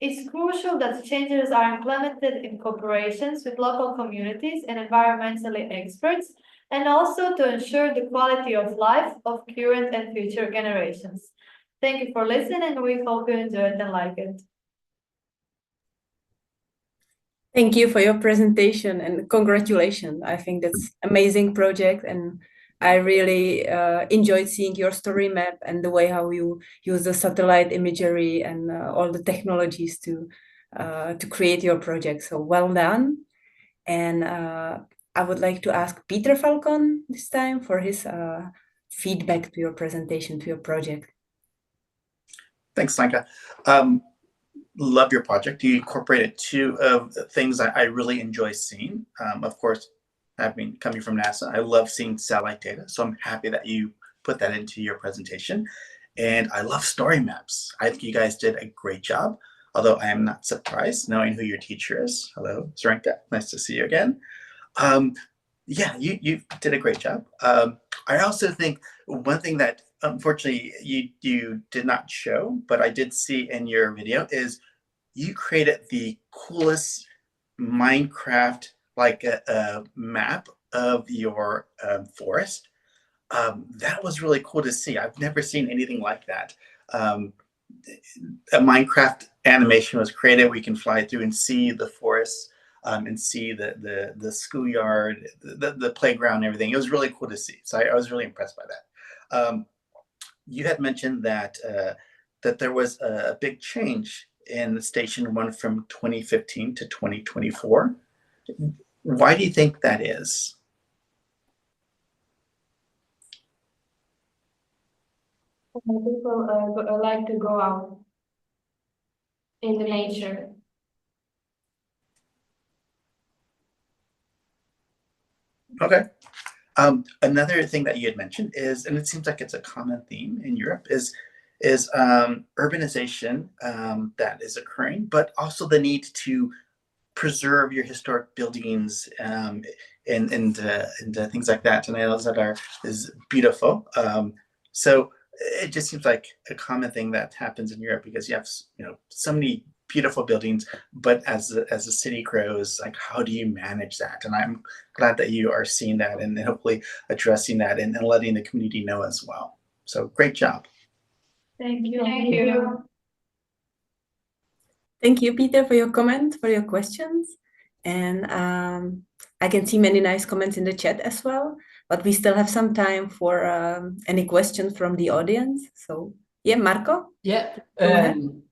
It's crucial that changes are implemented in cooperations with local communities and environmentally experts, and also to ensure the quality of life of current and future generations. Thank you for listening, and we hope you enjoyed and like it. Thank you for your presentation and congratulations. I think that's amazing project, and I really enjoyed seeing your story map and the way how you use the satellite imagery and all the technologies to create your project. So well done. And I would like to ask Peter Falcon this time for his feedback to your presentation, to your project. Thanks, Sanka. Love your project. You incorporated two of the things I really enjoy seeing. Of course, coming from NASA, I love seeing satellite data. So I'm happy that you put that into your presentation. And I love story maps. I think you guys did a great job, although I am not surprised knowing who your teacher is. Hello, Zrenka. Nice to see you again. Yeah, you did a great job. I also think one thing that unfortunately you did not show, but I did see in your video is you created the coolest Minecraft like a map of your forest. That was really cool to see. I've never seen anything like that. A Minecraft animation was created. We can fly through and see the forest and see the schoolyard, the playground, and everything. It was really cool to see. So I was really impressed by that. You had mentioned that that there was a big change in Station 1 from 2015 to 2024. Why do you think that is? People like to go out in the nature. Okay. Another thing that you had mentioned is, and it seems like it's a common theme in Europe, is urbanization that is occurring, but also the need to preserve your historic buildings and things like that. And I know Zadar is beautiful. So it just seems like a common thing that happens in Europe because you have so many beautiful buildings, but as the city grows, like how do you manage that? And I'm glad that you are seeing that and hopefully addressing that and letting the community know as well. So great job. Thank you. Thank you. Thank you, Peter, for your comment, for your questions. And I can see many nice comments in the chat as well, but we still have some time for any questions from the audience. So yeah, Marco? Yeah,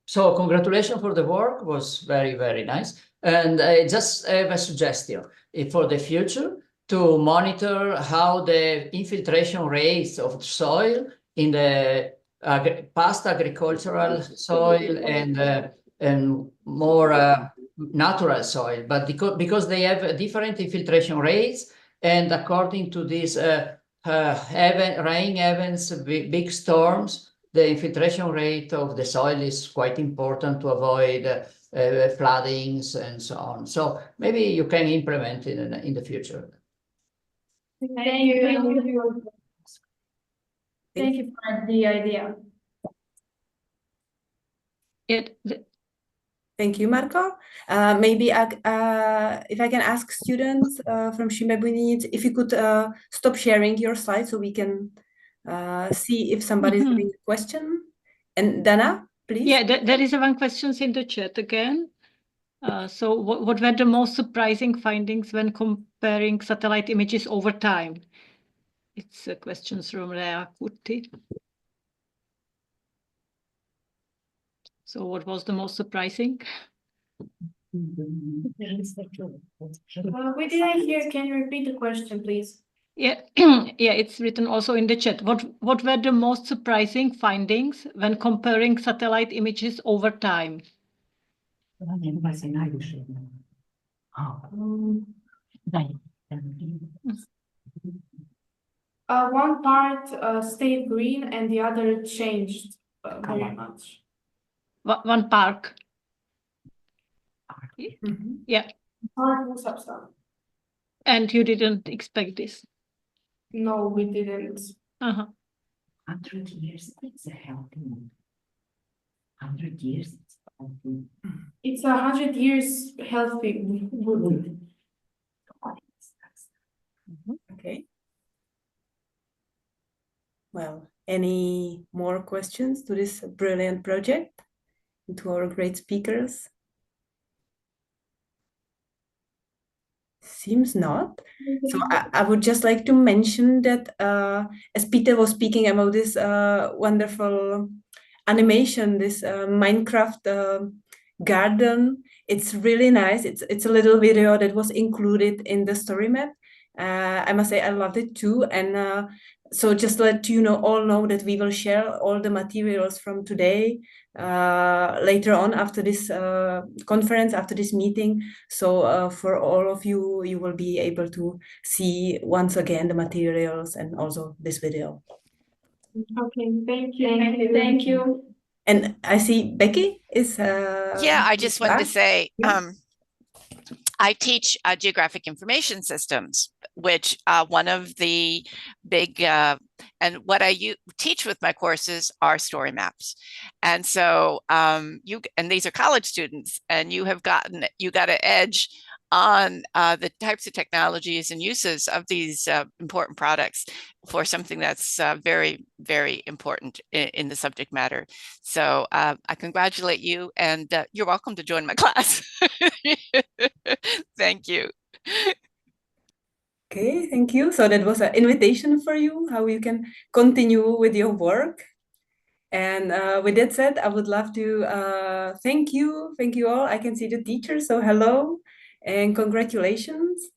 so congratulations for the work, was very, very nice. And I just have a suggestion for the future to monitor how the infiltration rates of soil in the past agricultural soil and more natural soil, but because they have different infiltration rates, and according to these rain events, big storms, the infiltration rate of the soil is quite important to avoid floodings and so on. So maybe you can implement it in the future. Thank you. Thank you for the idea. Thank you, Marco. Maybe if I can ask students from Šime Budinić, if you could stop sharing your slides so we can see if somebody's having a question. And Dana, please. Yeah, there is one question in the chat again. So what were the most surprising findings when comparing satellite images over time? It's a question from Rea Kurti. So what was the most surprising? We didn't hear. Can you repeat the question, please? Yeah, yeah, it's written also in the chat. What were the most surprising findings when comparing satellite images over time? One part stayed green and the other changed very much. One park. Yeah. Park was upside. And you didn't expect this? No, we didn't. 100 years, it's a healthy mood. 100 years, it's healthy. It's 100 years healthy wood. Okay. Well, any more questions to this brilliant project and to our great speakers? Seems not. So I would just like to mention that as Peter was speaking about this wonderful animation, this Minecraft garden, it's really nice. It's a little video that was included in the story map. I must say I loved it too. And so just let you all know that we will share all the materials from today later on after this conference, after this meeting. So for all of you, you will be able to see once again the materials and also this video. Okay, thank you. Thank you. And I see Becky is... Yeah, I just wanted to say, I teach geographic information systems, which one of the big, and what I teach with my courses are story maps. And so and these are college students, and you got an edge on the types of technologies and uses of these important products for something that's very, very important in the subject matter. So I congratulate you, and you're welcome to join my class. Thank you. Okay, thank you. So that was an invitation for you, how you can continue with your work. And with that said, I would love to thank you all. I can see the teachers, so hello and congratulations.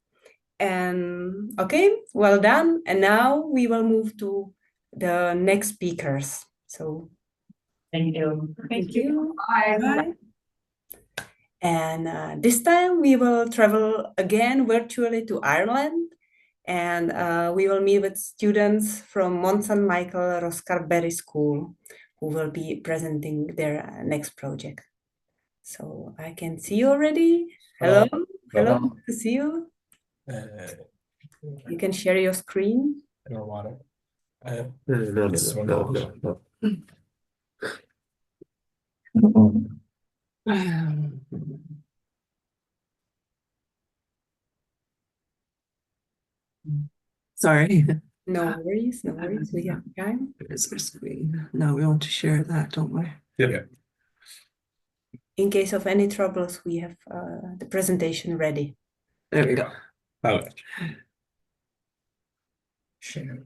And okay, well done. And now we will move to the next speakers. So thank you. Thank you. Bye. Bye. And this time we will travel again virtually to Ireland. And we will meet with students from Mount St. Michael Rosscarbery School, who will be presenting their next project. So I can see you already. Hello. Hello. Good to see you. You can share your screen. I don't want it. Sorry. No worries, no worries. We have time. There's our screen. Now we want to share that, don't we? Yeah. In case of any troubles, we have the presentation ready. There we go. Oh. Share.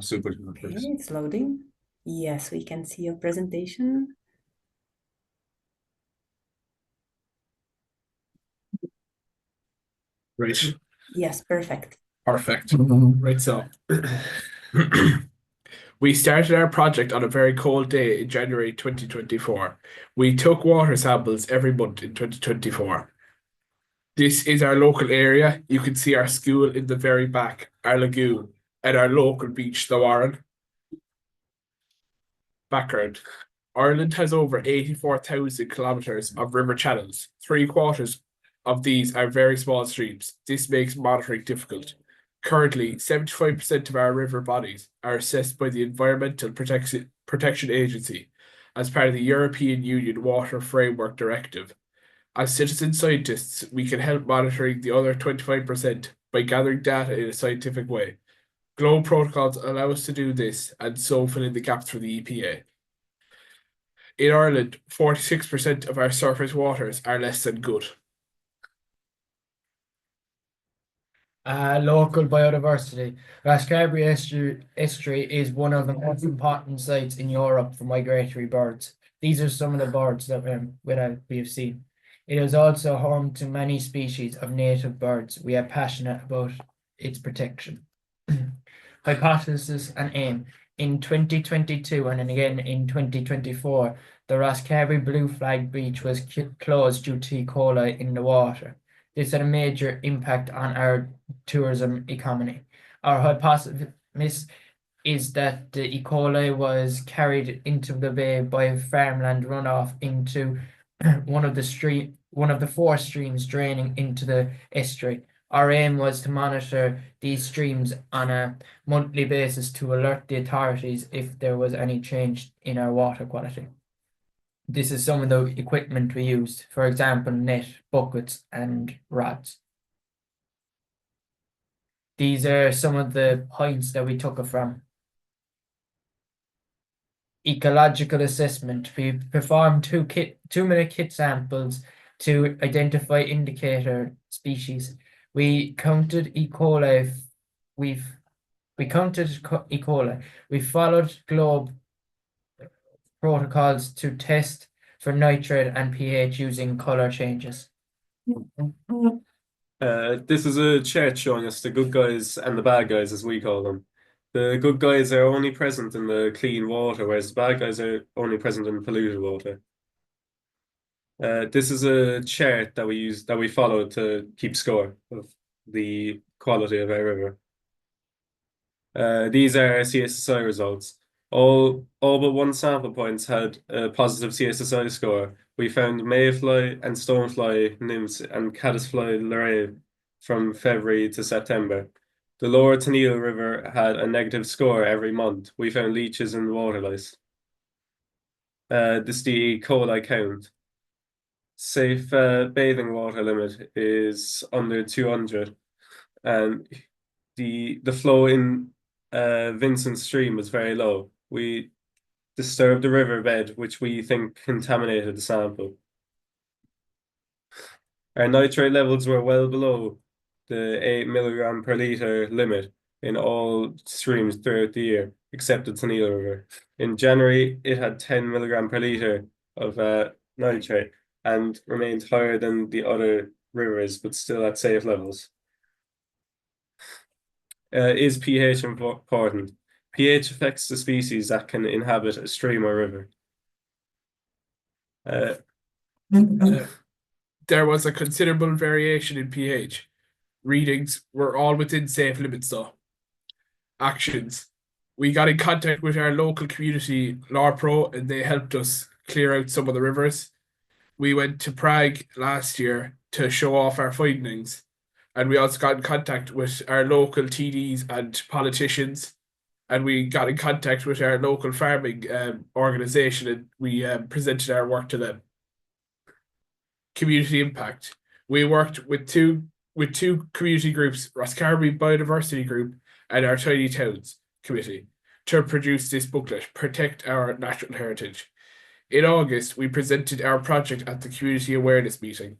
Super. Okay, it's loading. Yes, we can see your presentation. Great. Yes, perfect. Perfect. Right, so we started our project on a very cold day in January 2024. We took water samples every month in 2024. This is our local area. You can see our school in the very back, our lagoon, and our local beach, the Warren. Background. Ireland has over 84,000 kilometres of river channels. 3/4 of these are very small streams. This makes monitoring difficult. Currently, 75% of our river bodies are assessed by the Environmental Protection Agency as part of the European Union Water Framework Directive. As citizen scientists, we can help monitoring the other 25% by gathering data in a scientific way. Globe protocols allow us to do this and so fill in the gaps for the EPA. In Ireland, 46% of our surface waters are less than good. Local biodiversity. Rosscarbery estuary is one of the most important sites in Europe for migratory birds. These are some of the birds that we have seen. It is also home to many species of native birds. We are passionate about its protection. Hypothesis and aim. In 2022 and again in 2024, the Rosscarbery Blue Flag Beach was closed due to E. coli in the water. This had a major impact on our tourism economy. Our hypothesis is that the E. coli was carried into the bay by farmland runoff into one of the 4 streams draining into the estuary. Our aim was to monitor these streams on a monthly basis to alert the authorities if there was any change in our water quality. This is some of the equipment we used, for example, net, buckets, and rods. These are some of the points that we took it from. Ecological assessment. We performed 2-minute kit samples to identify indicator species. We counted E. coli. We counted E. coli. We followed GLOBE protocols to test for nitrate and pH using color changes. This is a chart showing us the good guys and the bad guys, as we call them. The good guys are only present in the clean water, whereas the bad guys are only present in polluted water. This is a chart that we follow to keep score of the quality of our river. These are our CSSI results. All but 1 sample points had a positive CSSI score. We found mayfly and stonefly nymphs and caddisfly larvae from February to September. The lower Tenille River had a negative score every month. We found leeches and water lice. This is the E. coli count. Safe bathing water limit is under 200, and the flow in Vincent Stream was very low. We disturbed the riverbed, which we think contaminated the sample. Our nitrate levels were well below the 8 milligram per litre limit in all streams throughout the year, except the Tenille River. In January, it had 10 milligram per litre of nitrate and remained higher than the other rivers, but still at safe levels. Is pH important? pH affects the species that can inhabit a stream or river. There was a considerable variation in pH. Readings were all within safe limits though. Actions. We got in contact with our local community, LawPro, and they helped us clear out some of the rivers. We went to Prague last year to show off our findings, and we also got in contact with our local TDs and politicians, and we got in contact with our local farming organisation, and we presented our work to them. Community impact. We worked with two community groups, Rosscarbery Biodiversity Group and our Tiny Towns Committee, to produce this booklet, Protect Our Natural Heritage. In August, we presented our project at the Community Awareness Meeting,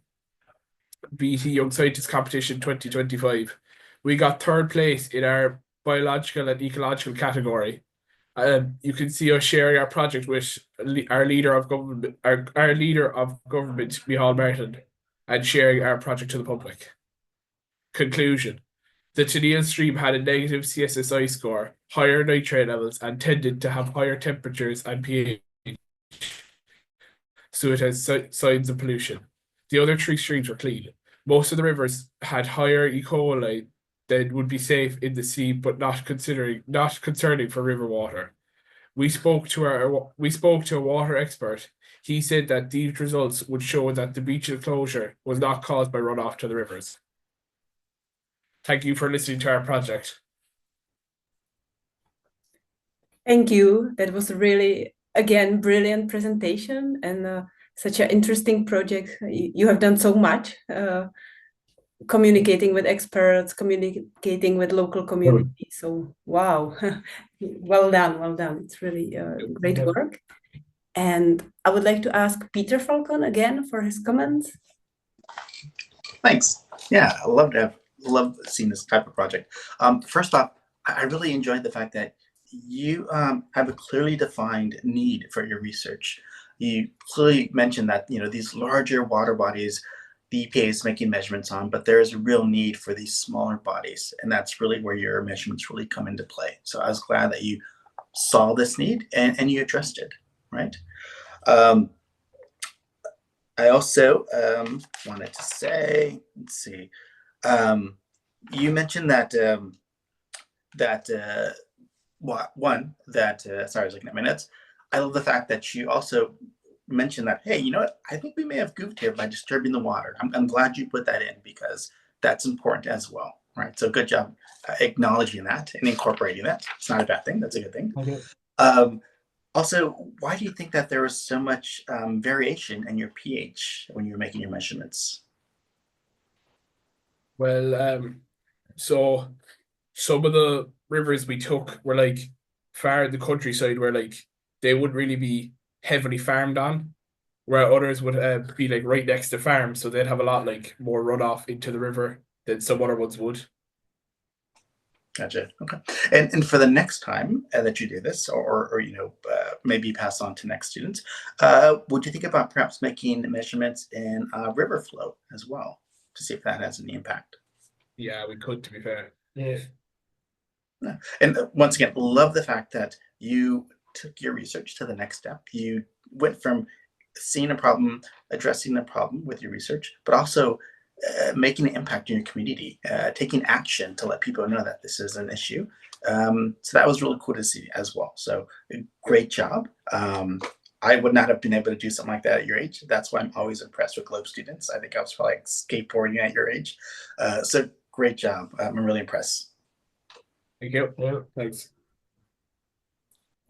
BT Young Scientist Competition 2025. We got 3rd place in our biological and ecological category. You can see us sharing our project with our leader of government, Micheál Martin, and sharing our project to the public. Conclusion. The Tenille stream had a negative CSSI score, higher nitrate levels, and tended to have higher temperatures and pH. So it has signs of pollution. The other 3 streams were clean. Most of the rivers had higher E. coli than would be safe in the sea, but not concerning for river water. We spoke to a water expert. He said that these results would show that the beach closure was not caused by runoff to the rivers. Thank you for listening to our project. Thank you. That was a really, again, brilliant presentation and such an interesting project. You have done so much, communicating with experts, communicating with local community. So, wow, well done, well done. It's really great work. And I would like to ask Peter Falcon again for his comments. Thanks. Yeah, I love seeing this type of project. First off, I really enjoyed the fact that you have a clearly defined need for your research. you clearly mentioned that, these larger water bodies, the EPA is making measurements on, but there is a real need for these smaller bodies. And that's really where your measurements really come into play. So I was glad that you saw this need and you addressed it, right? I also wanted to say, let's see, you mentioned that sorry, I was looking at my notes. I love the fact that you also mentioned that, hey, you know what? I think we may have goofed here by disturbing the water. I'm glad you put that in because that's important as well, right? So good job acknowledging that and incorporating that. It's not a bad thing. That's a good thing. Okay. Also, why do you think that there was so much variation in your pH when you were making your measurements? Well, so some of the rivers we took were like far in the countryside where like they wouldn't really be heavily farmed on, where others would be like right next to farms, so they'd have a lot like more runoff into the river than some other ones would. Gotcha. Okay. And for the next time that you do this, or maybe pass on to next students, would you think about perhaps making measurements in river flow as well to see if that has any impact? Yeah, we could, to be fair. Yeah. And once again, love the fact that you took your research to the next step. You went from seeing a problem, addressing the problem with your research, but also making an impact in your community, taking action to let people know that this is an issue. So that was really cool to see as well. So great job. I would not have been able to do something like that at your age. That's why I'm always impressed with Globe students. I think I was probably like skateboarding at your age. So great job. I'm really impressed. Thank you. Yeah, thanks.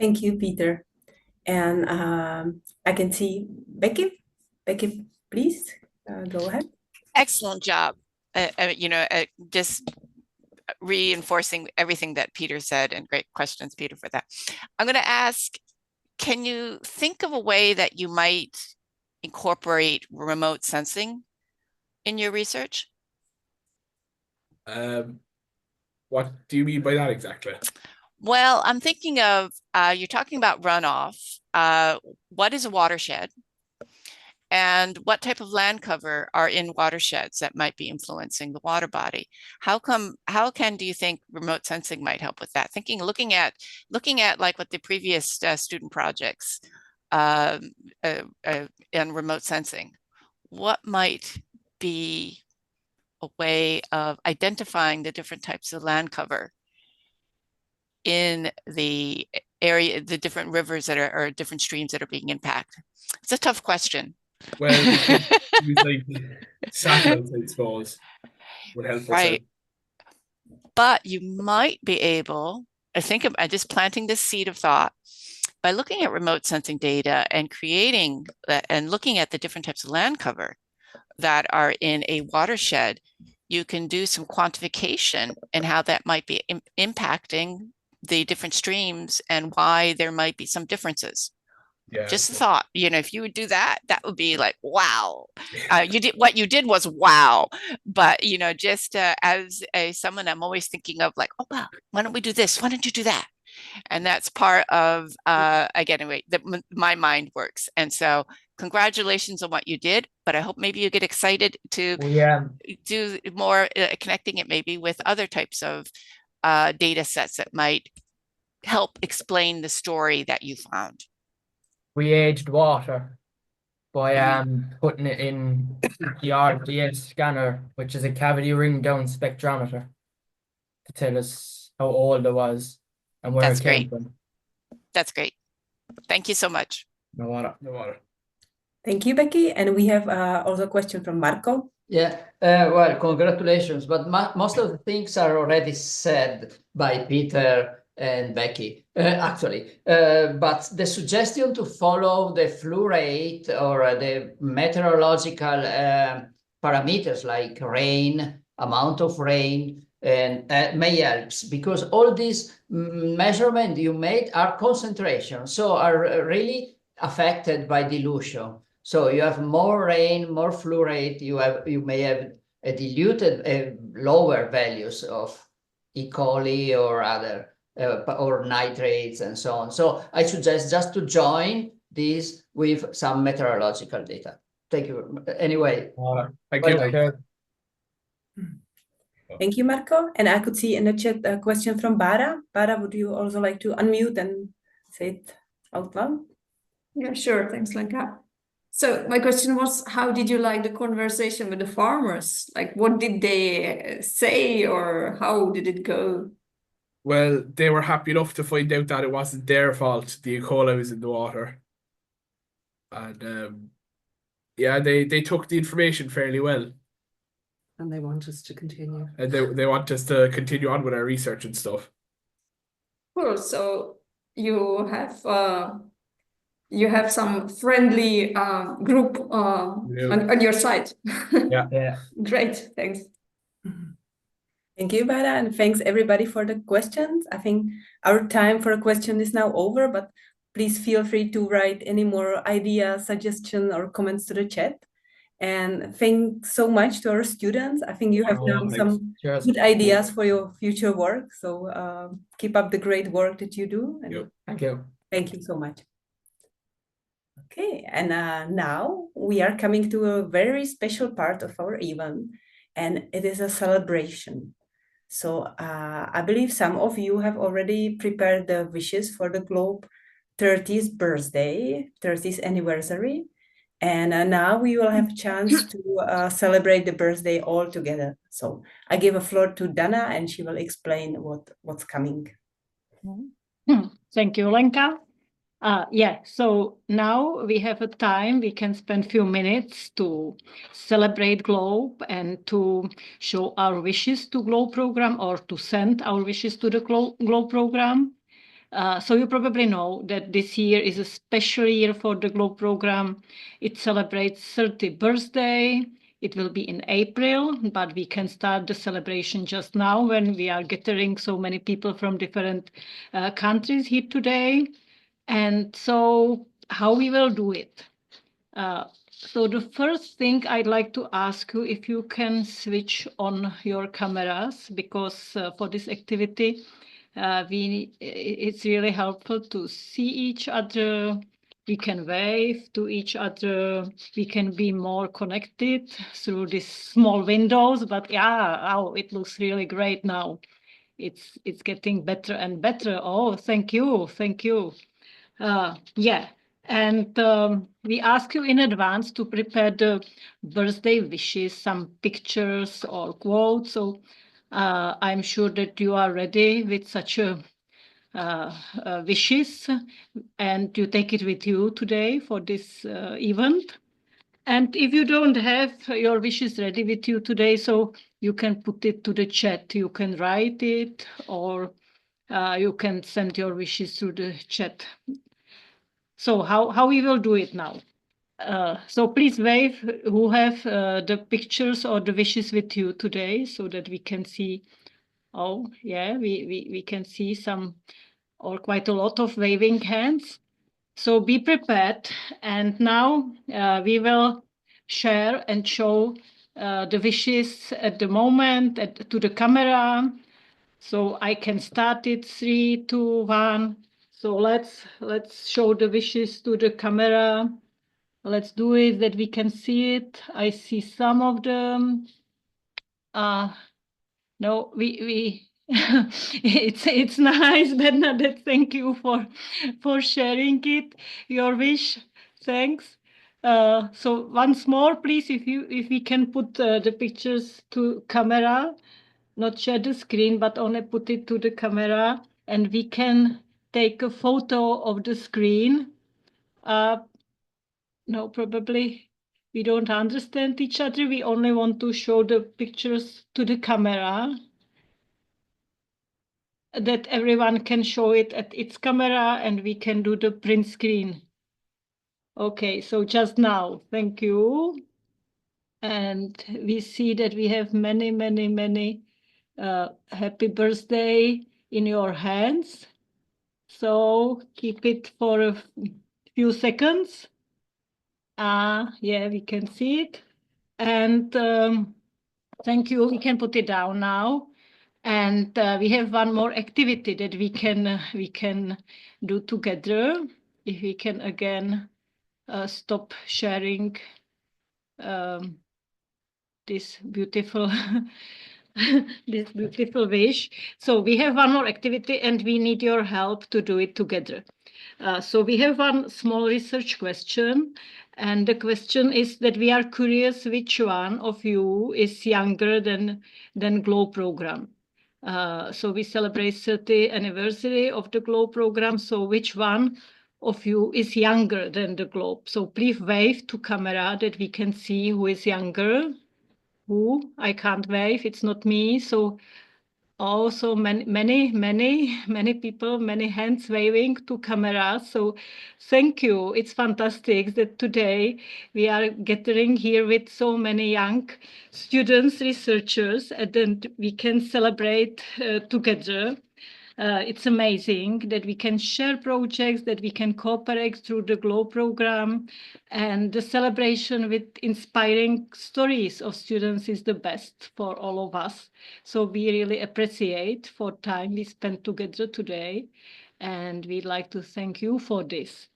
Thank you, Peter. And I can see Becky. Becky, please go ahead. Excellent job. Just reinforcing everything that Peter said, and great questions, Peter, for that. I'm going to ask, can you think of a way that you might incorporate remote sensing in your research? What do you mean by that exactly? Well, I'm thinking of, you're talking about runoff. What is a watershed? And what type of land cover are in watersheds that might be influencing the water body? How do you think remote sensing might help with that? Looking at like what the previous student projects and remote sensing, what might be a way of identifying the different types of land cover in the area, the different rivers that are, or different streams that are being impacted? It's a tough question. Well, use like satellites, I suppose, would help us. Right. But you might be able, I'm just planting this seed of thought, by looking at remote sensing data and creating and looking at the different types of land cover that are in a watershed, you can do some quantification and how that might be impacting the different streams and why there might be some differences. Yeah. Just a thought, if you would do that, that would be like, wow, what you did was wow. But, just as someone, I'm always thinking of like, oh, wow, why don't we do this? Why don't you do that? And that's part of, again, anyway, my mind works. And so congratulations on what you did, but I hope maybe you get excited to do more, connecting it maybe with other types of data sets that might help explain the story that you found. We aged water by putting it in the Aia-Gess scanner, which is a cavity ring down spectrometer, to tell us how old it was and where it came from. That's great. Thank you so much. No water. Thank you, Becky. And we have also a question from Marco. Yeah, well, congratulations. But most of the things are already said by Peter and Becky, actually. But the suggestion to follow the flow rate or the meteorological parameters like rain, amount of rain, and may help, because all these measurements you made are concentration, so are really affected by dilution. So you have more rain, more flow rate, you may have a diluted lower values of E. coli or other or nitrates and so on. So I suggest just to join these with some meteorological data. Thank you. Anyway, thank you. Thank you, Marco. And I could see in the chat a question from Bara. Bara, would you also like to unmute and say it out loud? Yeah, sure. Thanks, Lenka. So my question was, how did you like the conversation with the farmers? Like, what did they say, or how did it go? Well, they were happy enough to find out that it wasn't their fault the E. coli was in the water. And yeah, they took the information fairly well. And they want us to continue. And they want us to continue on with our research and stuff. Cool. So you have some friendly group on your side. Yeah. Great. Thanks. Thank you, Bara, and thanks everybody for the questions. I think our time for a question is now over, but please feel free to write any more ideas, suggestions, or comments to the chat. And thanks so much to our students. I think you have done some good ideas for your future work. So keep up the great work that you do. And thank you. Thank you so much. Okay, and now we are coming to a very special part of our event, and it is a celebration. So I believe some of you have already prepared the wishes for the Globe 30th birthday, 30th anniversary. And now we will have a chance to celebrate the birthday all together. So I give a floor to Dana, and she will explain what's coming. Thank you, Lenka. Yeah, so now we have a time, we can spend a few minutes to celebrate Globe and to show our wishes to Globe program, or to send our wishes to the Globe program. So you probably know that this year is a special year for the Globe program. It celebrates 30th birthday. It will be in April, but we can start the celebration just now when we are gathering so many people from different countries here today. And so how we will do it? So the first thing I'd like to ask you if you can switch on your cameras, because for this activity, it's really helpful to see each other. We can wave to each other. We can be more connected through these small windows. But yeah, oh, it looks really great now. It's getting better and better. Oh, thank you, thank you. Yeah, and we ask you in advance to prepare the birthday wishes, some pictures or quotes. So I'm sure that you are ready with such wishes, and you take it with you today for this event. And if you don't have your wishes ready with you today, so you can put it to the chat. You can write it, or you can send your wishes through the chat. So how we will do it now? So please wave who have the pictures or the wishes with you today, so that we can see. Oh yeah, we can see some, or quite a lot of waving hands. So be prepared. And now we will share and show the wishes at the moment to the camera. So I can start it. 3, 2, 1. So let's show the wishes to the camera. Let's do it that we can see it. I see some of them. No, we it's nice, Bernadette. Thank you for sharing it. Your wish. Thanks. So once more, please, if we can put the pictures to camera. Not share the screen, but only put it to the camera, and we can take a photo of the screen. No, probably we don't understand each other. We only want to show the pictures to the camera, that everyone can show it at its camera, and we can do the print screen. Okay, so just now, thank you. And we see that we have many happy birthday in your hands. So keep it for a few seconds. Yeah, we can see it. And thank you. We can put it down now. And we have one more activity that we can do together. if we can again stop sharing this beautiful this beautiful wish. So we have one more activity and we need your help to do it together. So we have one small research question, and the question is that we are curious which one of you is younger than GLOW program. So we celebrate 30th anniversary of the GLOW program. So which one of you is younger than the GLOW? So please wave to camera that we can see who is younger. Who? I can't wave, it's not me. So also many people, many hands waving to camera. So thank you. It's fantastic that today we are gathering here with so many young students, researchers, and then we can celebrate together. It's amazing that we can share projects, that we can cooperate through the GLOW program, and the celebration with inspiring stories of students is the best for all of us. So we really appreciate for time we spent together today, and we'd like to thank you for this.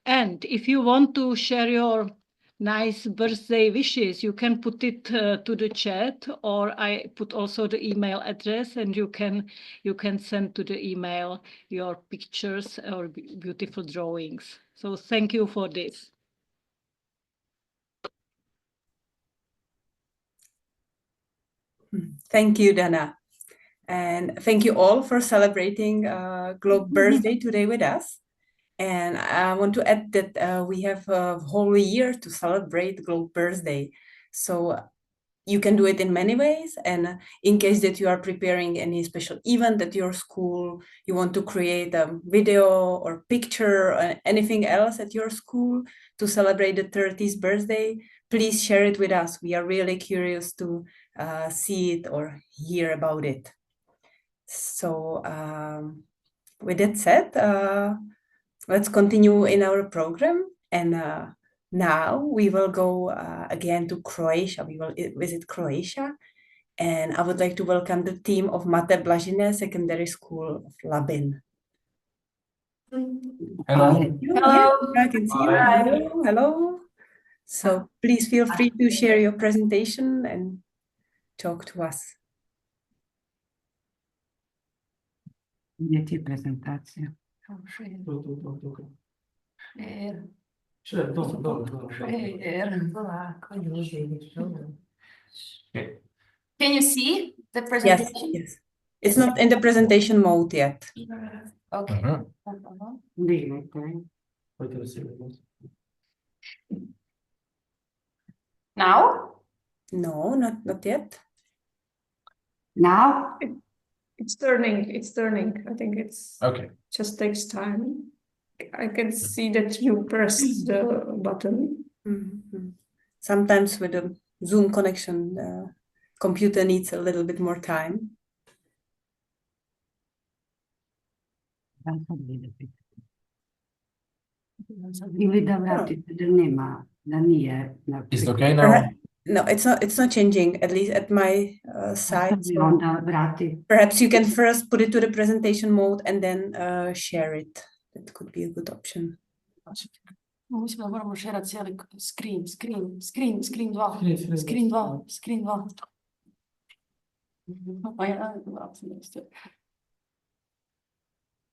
And if you want to share your nice birthday wishes, you can put it to the chat, or I put also the email address, and you can send to the email your pictures or beautiful drawings. So thank you for this. Thank you, Dana. And thank you all for celebrating GLOW birthday today with us. And I want to add that we have a whole year to celebrate GLOW birthday. So you can do it in many ways. And in case that you are preparing any special event at your school, you want to create a video or picture or anything else at your school to celebrate the 30th birthday, please share it with us. We are really curious to see it or hear about it. So with that said, let's continue in our program, and now we will go again to Croatia. We will visit Croatia, and I would like to welcome the team of Blažine Secondary School of Labin. Hello. Hello. I can see you. Hello. Hello. So please feel free to share your presentation and talk to us. Gdje ti je prezentacija? Can you see the presentation? Yes. It's not in the presentation mode yet. Okay. Now? No, not yet. Now? It's turning. I think it's okay. Just takes time. I can see that you pressed the button. Mm-hmm. Sometimes with a Zoom connection, the computer needs a little bit more time. Is it okay now? No, it's not changing, at least at my side. So perhaps you can first put it to the presentation mode and then share it. That could be a good option. Mislim da moramo šerati cijeli screen 2.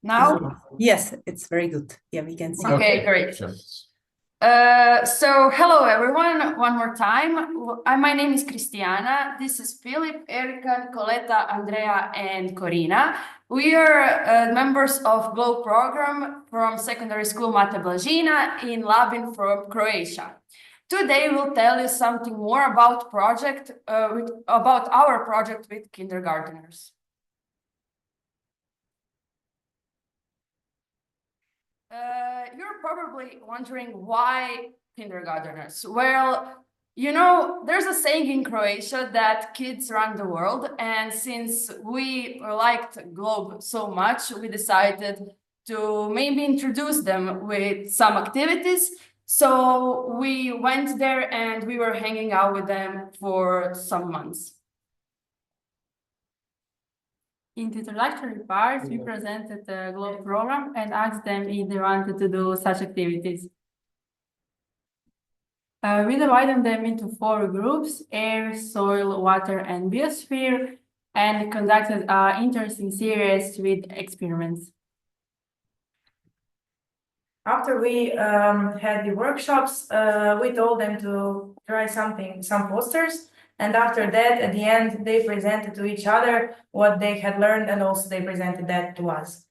Now? Yes, it's very good. Yeah, we can see. Okay, great. So hello everyone, one more time. My name is Cristiana. This is Filip, Erika, Coletta, Andrea, and Corina. We are members of GLOW program from secondary school Blažine in Labin from Croatia. Today we'll tell you something more about our project with kindergarteners. You're probably wondering why kindergarteners. Well, you know, there's a saying in Croatia that kids run the world, and since we liked GLOW so much, we decided to maybe introduce them with some activities. So we went there and we were hanging out with them for some months. In the introductory part, we presented the GLOBE program and asked them if they wanted to do such activities. We divided them into 4 groups: air, soil, water, and biosphere, and conducted an interesting series with experiments. After we had the workshops, we told them to try some posters. And after that, at the end, they presented to each other what they had learned, and also they presented that to us.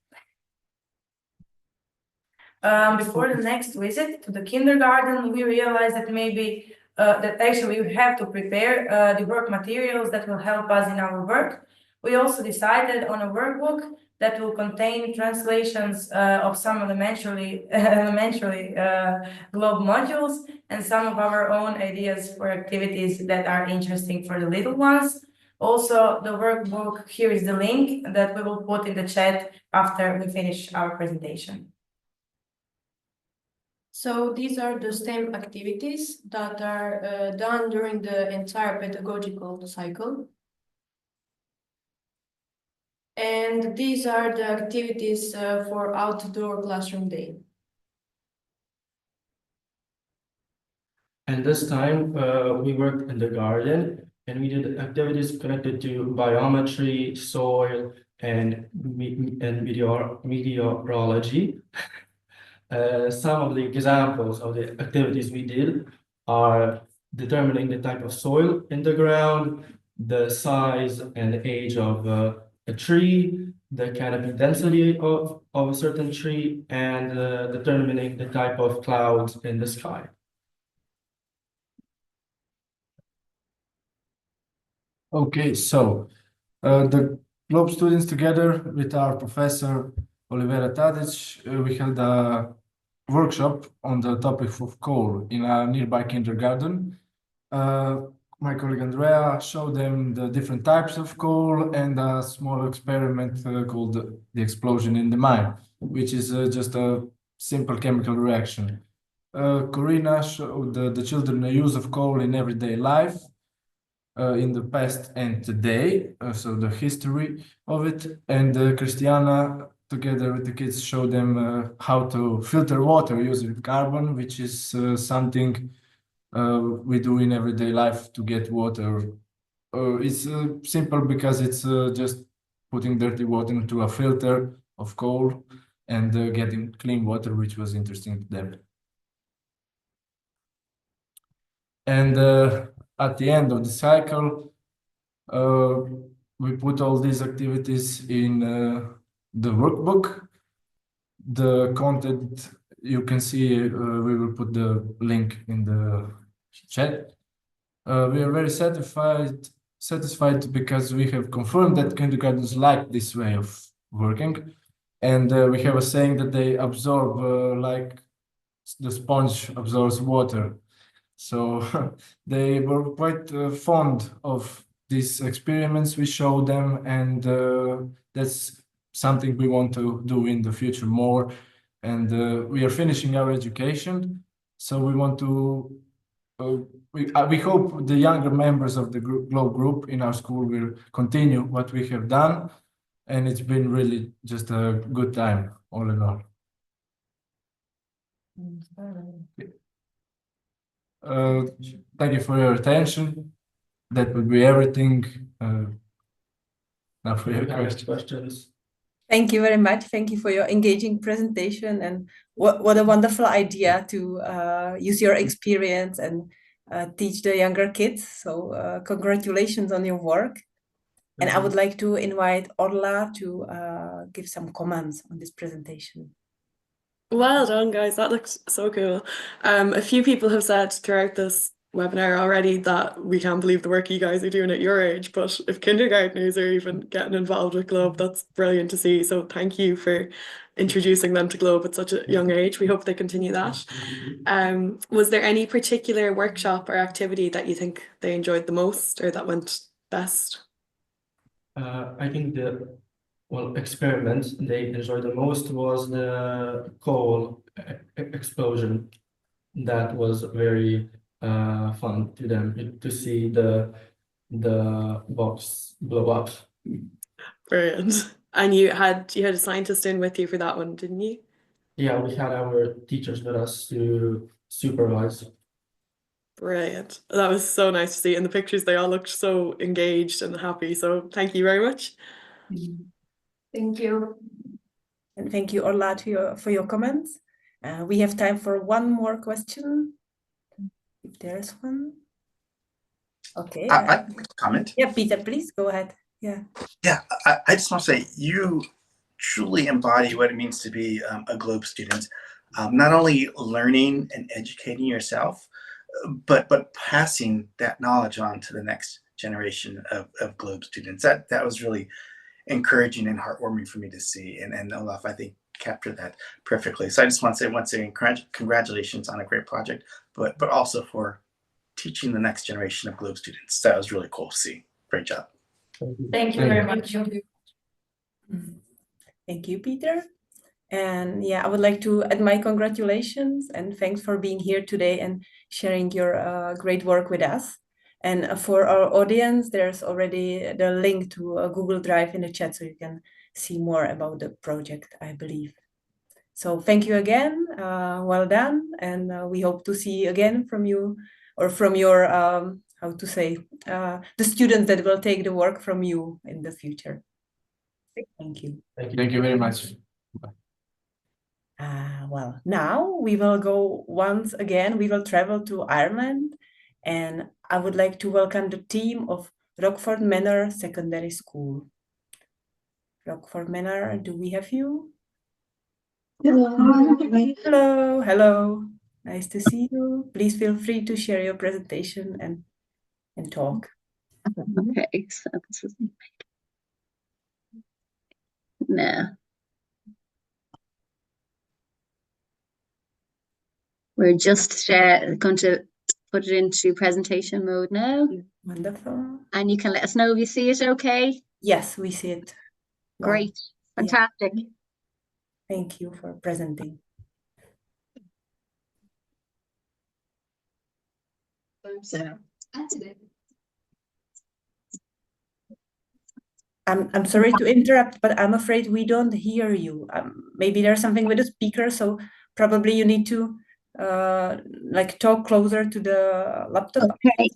Before the next visit to the kindergarten, we realized that maybe that actually we have to prepare the work materials that will help us in our work. We also decided on a workbook that will contain translations of some elementary GLOBE modules and some of our own ideas for activities that are interesting for the little ones. Also, the workbook, here is the link that we will put in the chat after we finish our presentation. So these are the STEM activities that are done during the entire pedagogical cycle. And these are the activities for outdoor classroom day. And this time we worked in the garden and we did activities connected to biometry, soil, and meteorology. Some of the examples of the activities we did are determining the type of soil in the ground, the size and age of a tree, the canopy density of a certain tree, and determining the type of clouds in the sky. Okay, so the GLOBE students, together with our professor Olivera Tadic, we held a workshop on the topic of coal in a nearby kindergarten. My colleague Andrea showed them the different types of coal and a small experiment called the explosion in the mine, which is just a simple chemical reaction. Corina showed the children the use of coal in everyday life, in the past and today, so the history of it. And Christiana, together with the kids, showed them how to filter water using carbon, which is something we do in everyday life to get water. It's simple because it's just putting dirty water into a filter of coal and getting clean water, which was interesting to them. And at the end of the cycle, we put all these activities in the workbook. The content you can see, we will put the link in the chat. We are very satisfied because we have confirmed that kindergartens like this way of working, and we have a saying that they absorb like the sponge absorbs water. So they were quite fond of these experiments we showed them, and that's something we want to do in the future more. And we are finishing our education, so we want to we hope the younger members of the GLOBE group in our school will continue what we have done, and it's been really just a good time all in all. Thank you for your attention. That would be everything. Now for your questions. Thank you very much. Thank you for your engaging presentation, and what a wonderful idea to use your experience and teach the younger kids. So congratulations on your work. And I would like to invite Orla to give some comments on this presentation. Well done, guys. That looks so cool. A few people have said throughout this webinar already that we can't believe the work you guys are doing at your age, but if kindergartners are even getting involved with GLOBE, that's brilliant to see. So thank you for introducing them to GLOBE at such a young age. We hope they continue that. Was there any particular workshop or activity that you think they enjoyed the most or that went best? I think the experiment they enjoyed the most was the coal explosion. That was very fun to them to see the box blow up. Brilliant. And you had a scientist in with you for that one, didn't you? Yeah, we had our teachers with us to supervise. Brilliant. That was so nice to see. In the pictures, they all looked so engaged and happy. So thank you very much. Thank you. And thank you, Orla, for your comments. We have time for one more question, if there's one. Okay. I comment. Yeah, Peter, please go ahead. Yeah. Yeah, I just want to say you truly embody what it means to be a Globe student. Not only learning and educating yourself, but passing that knowledge on to the next generation of Globe students. That was really encouraging and heartwarming for me to see. And Olaf, I think, captured that perfectly. So I just want to say once again, congratulations on a great project, but also for teaching the next generation of Globe students. That was really cool to see. Great job. Thank you very much. Thank you, Peter. And yeah, I would like to add my congratulations and thanks for being here today and sharing your great work with us. And for our audience, there's already the link to a Google Drive in the chat, so you can see more about the project, I believe. So thank you again. Well done. And we hope to see again from you or from your, the students that will take the work from you in the future. Thank you. Thank you very much. Well, now we will go once again, we will travel to Ireland, and I would like to welcome the team of Rockford Manor Secondary School. Rockford Manor, do we have you? Hello, hello. Nice to see you. Please feel free to share your presentation and talk. Okay, so this is no. We're just going to put it into presentation mode now. Wonderful. And you can let us know if you see it okay. Yes, we see it. Great. Fantastic. Yeah. Thank you for presenting. So, I'm sorry to interrupt, but I'm afraid we don't hear you. Maybe there's something with the speaker, so probably you need to like talk closer to the laptop. Okay.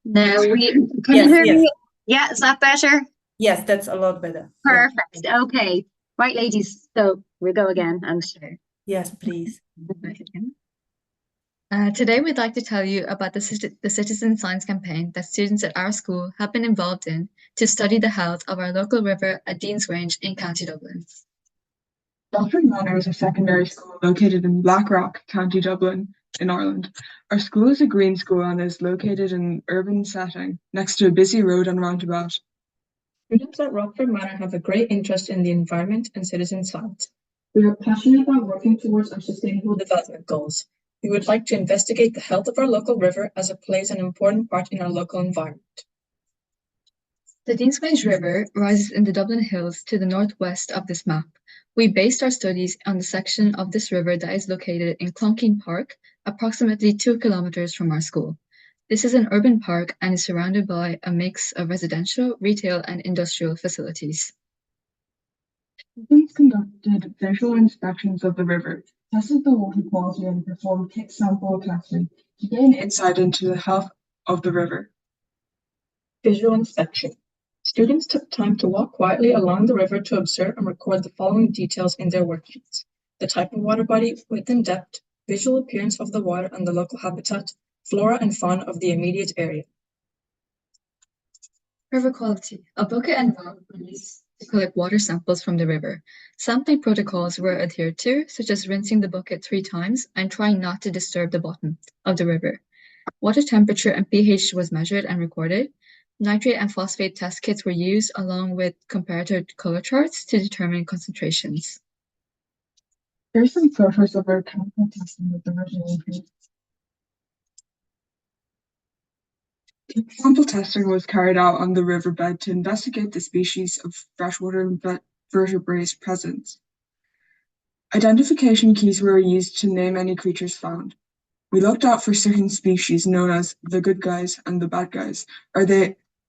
Now can you hear me? Yeah, is that better? Yes, that's a lot better. Perfect. Yeah. Okay. Right, ladies. So we'll go again, I'm sure. Yes, please. Today, we'd like to tell you about the citizen science campaign that students at our school have been involved in to study the health of our local river at Deansgrange in County Dublin. Rockford Manor is a secondary school located in Blackrock, County Dublin, in Ireland. Our school is a green school and is located in an urban setting next to a busy road and roundabout. Students at Rockford Manor have a great interest in the environment and citizen science. We are passionate about working towards our sustainable development goals. We would like to investigate the health of our local river as it plays an important part in our local environment. The Deansgrange River rises in the Dublin Hills to the northwest of this map. We based our studies on the section of this river that is located in Clonkeen Park, approximately 2 kilometers from our school. This is an urban park and is surrounded by a mix of residential, retail, and industrial facilities. Students conducted visual inspections of the river, tested the water quality, and performed pit sample testing to gain insight into the health of the river. Visual inspection. Students took time to walk quietly along the river to observe and record the following details in their worksheets: the type of water body, width and depth, visual appearance of the water and the local habitat, flora and fauna of the immediate area. River quality. A bucket and valve were used to collect water samples from the river. Sampling protocols were adhered to, such as rinsing the bucket 3 times and trying not to disturb the bottom of the river. Water temperature and pH was measured and recorded. Nitrate and phosphate test kits were used along with comparator color charts to determine concentrations. Here are some photos of our chemical testing with the river. Sample testing was carried out on the riverbed to investigate the species of freshwater vertebrates present. Identification keys were used to name any creatures found. We looked out for certain species known as the good guys and the bad guys,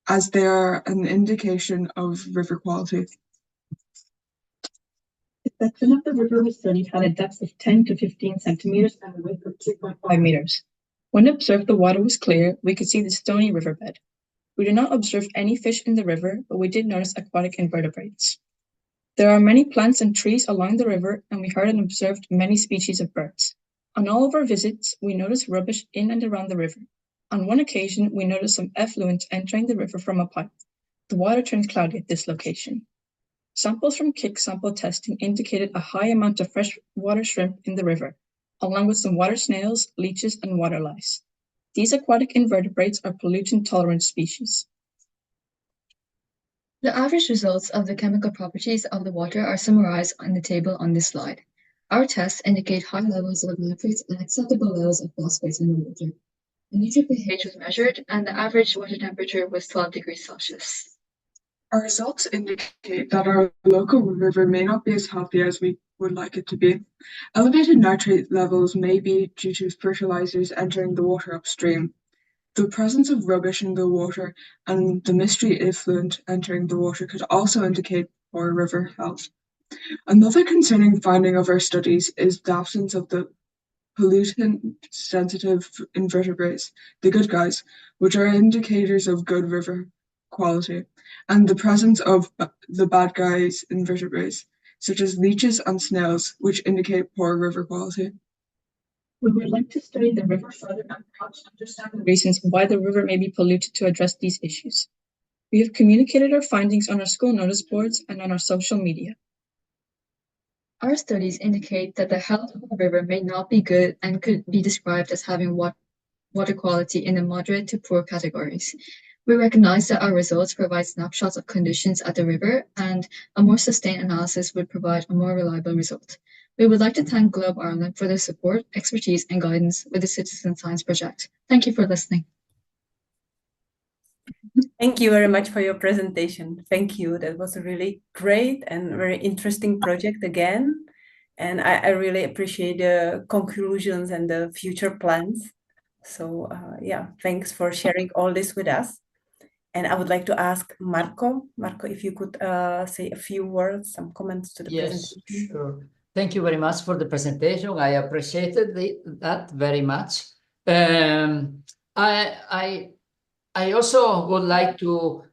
as they are an indication of river quality. The section of the river we studied had a depth of 10 to 15 centimeters and a width of 2.5 meters. When observed the water was clear, we could see the stony riverbed. We did not observe any fish in the river, but we did notice aquatic invertebrates. There are many plants and trees along the river, and we heard and observed many species of birds. On all of our visits, we noticed rubbish in and around the river. On one occasion, we noticed some effluent entering the river from a pipe. The water turned cloudy at this location. Samples from kick sample testing indicated a high amount of freshwater shrimp in the river, along with some water snails, leeches, and water lice. These aquatic invertebrates are pollutant-tolerant species. The average results of the chemical properties of the water are summarized on the table on this slide. Our tests indicate high levels of nitrates and acceptable levels of phosphates in the water. The nitrate pH was measured, and the average water temperature was 12 degrees Celsius. Our results indicate that our local river may not be as healthy as we would like it to be. Elevated nitrate levels may be due to fertilizers entering the water upstream. The presence of rubbish in the water and the mystery effluent entering the water could also indicate poor river health. Another concerning finding of our studies is the absence of the pollutant-sensitive invertebrates, the good guys, which are indicators of good river quality, and the presence of the bad guys invertebrates, such as leeches and snails, which indicate poor river quality. We would like to study the river further and perhaps understand the reasons why the river may be polluted to address these issues. We have communicated our findings on our school notice boards and on our social media. Our studies indicate that the health of the river may not be good and could be described as having water quality in the moderate to poor categories. We recognize that our results provide snapshots of conditions at the river, and a more sustained analysis would provide a more reliable result. We would like to thank Globe Ireland for their support, expertise, and guidance with the Citizen Science Project. Thank you for listening. Thank you very much for your presentation. Thank you. That was a really great and very interesting project again. And I really appreciate the conclusions and the future plans. So yeah, thanks for sharing all this with us. And I would like to ask Marco. Marco, if you could say a few words, some comments to the presentation. Yes, sure. Thank you very much for the presentation. I appreciated that very much. I also would like to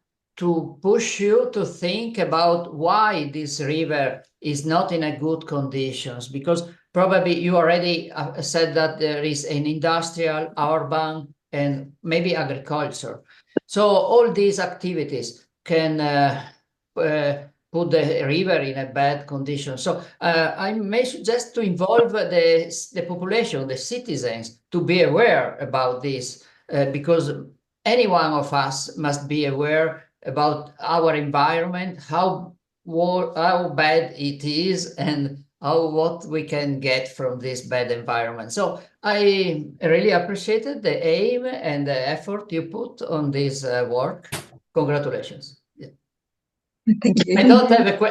push you to think about why this river is not in a good conditions, because probably you already said that there is an industrial, urban, and maybe agriculture. So all these activities can put the river in a bad condition. So I may suggest to involve the population, the citizens, to be aware about this, because any one of us must be aware about our environment, how bad it is, and what we can get from this bad environment. So I really appreciated the aim and the effort you put on this work. Congratulations. Yeah. Thank you. I don't have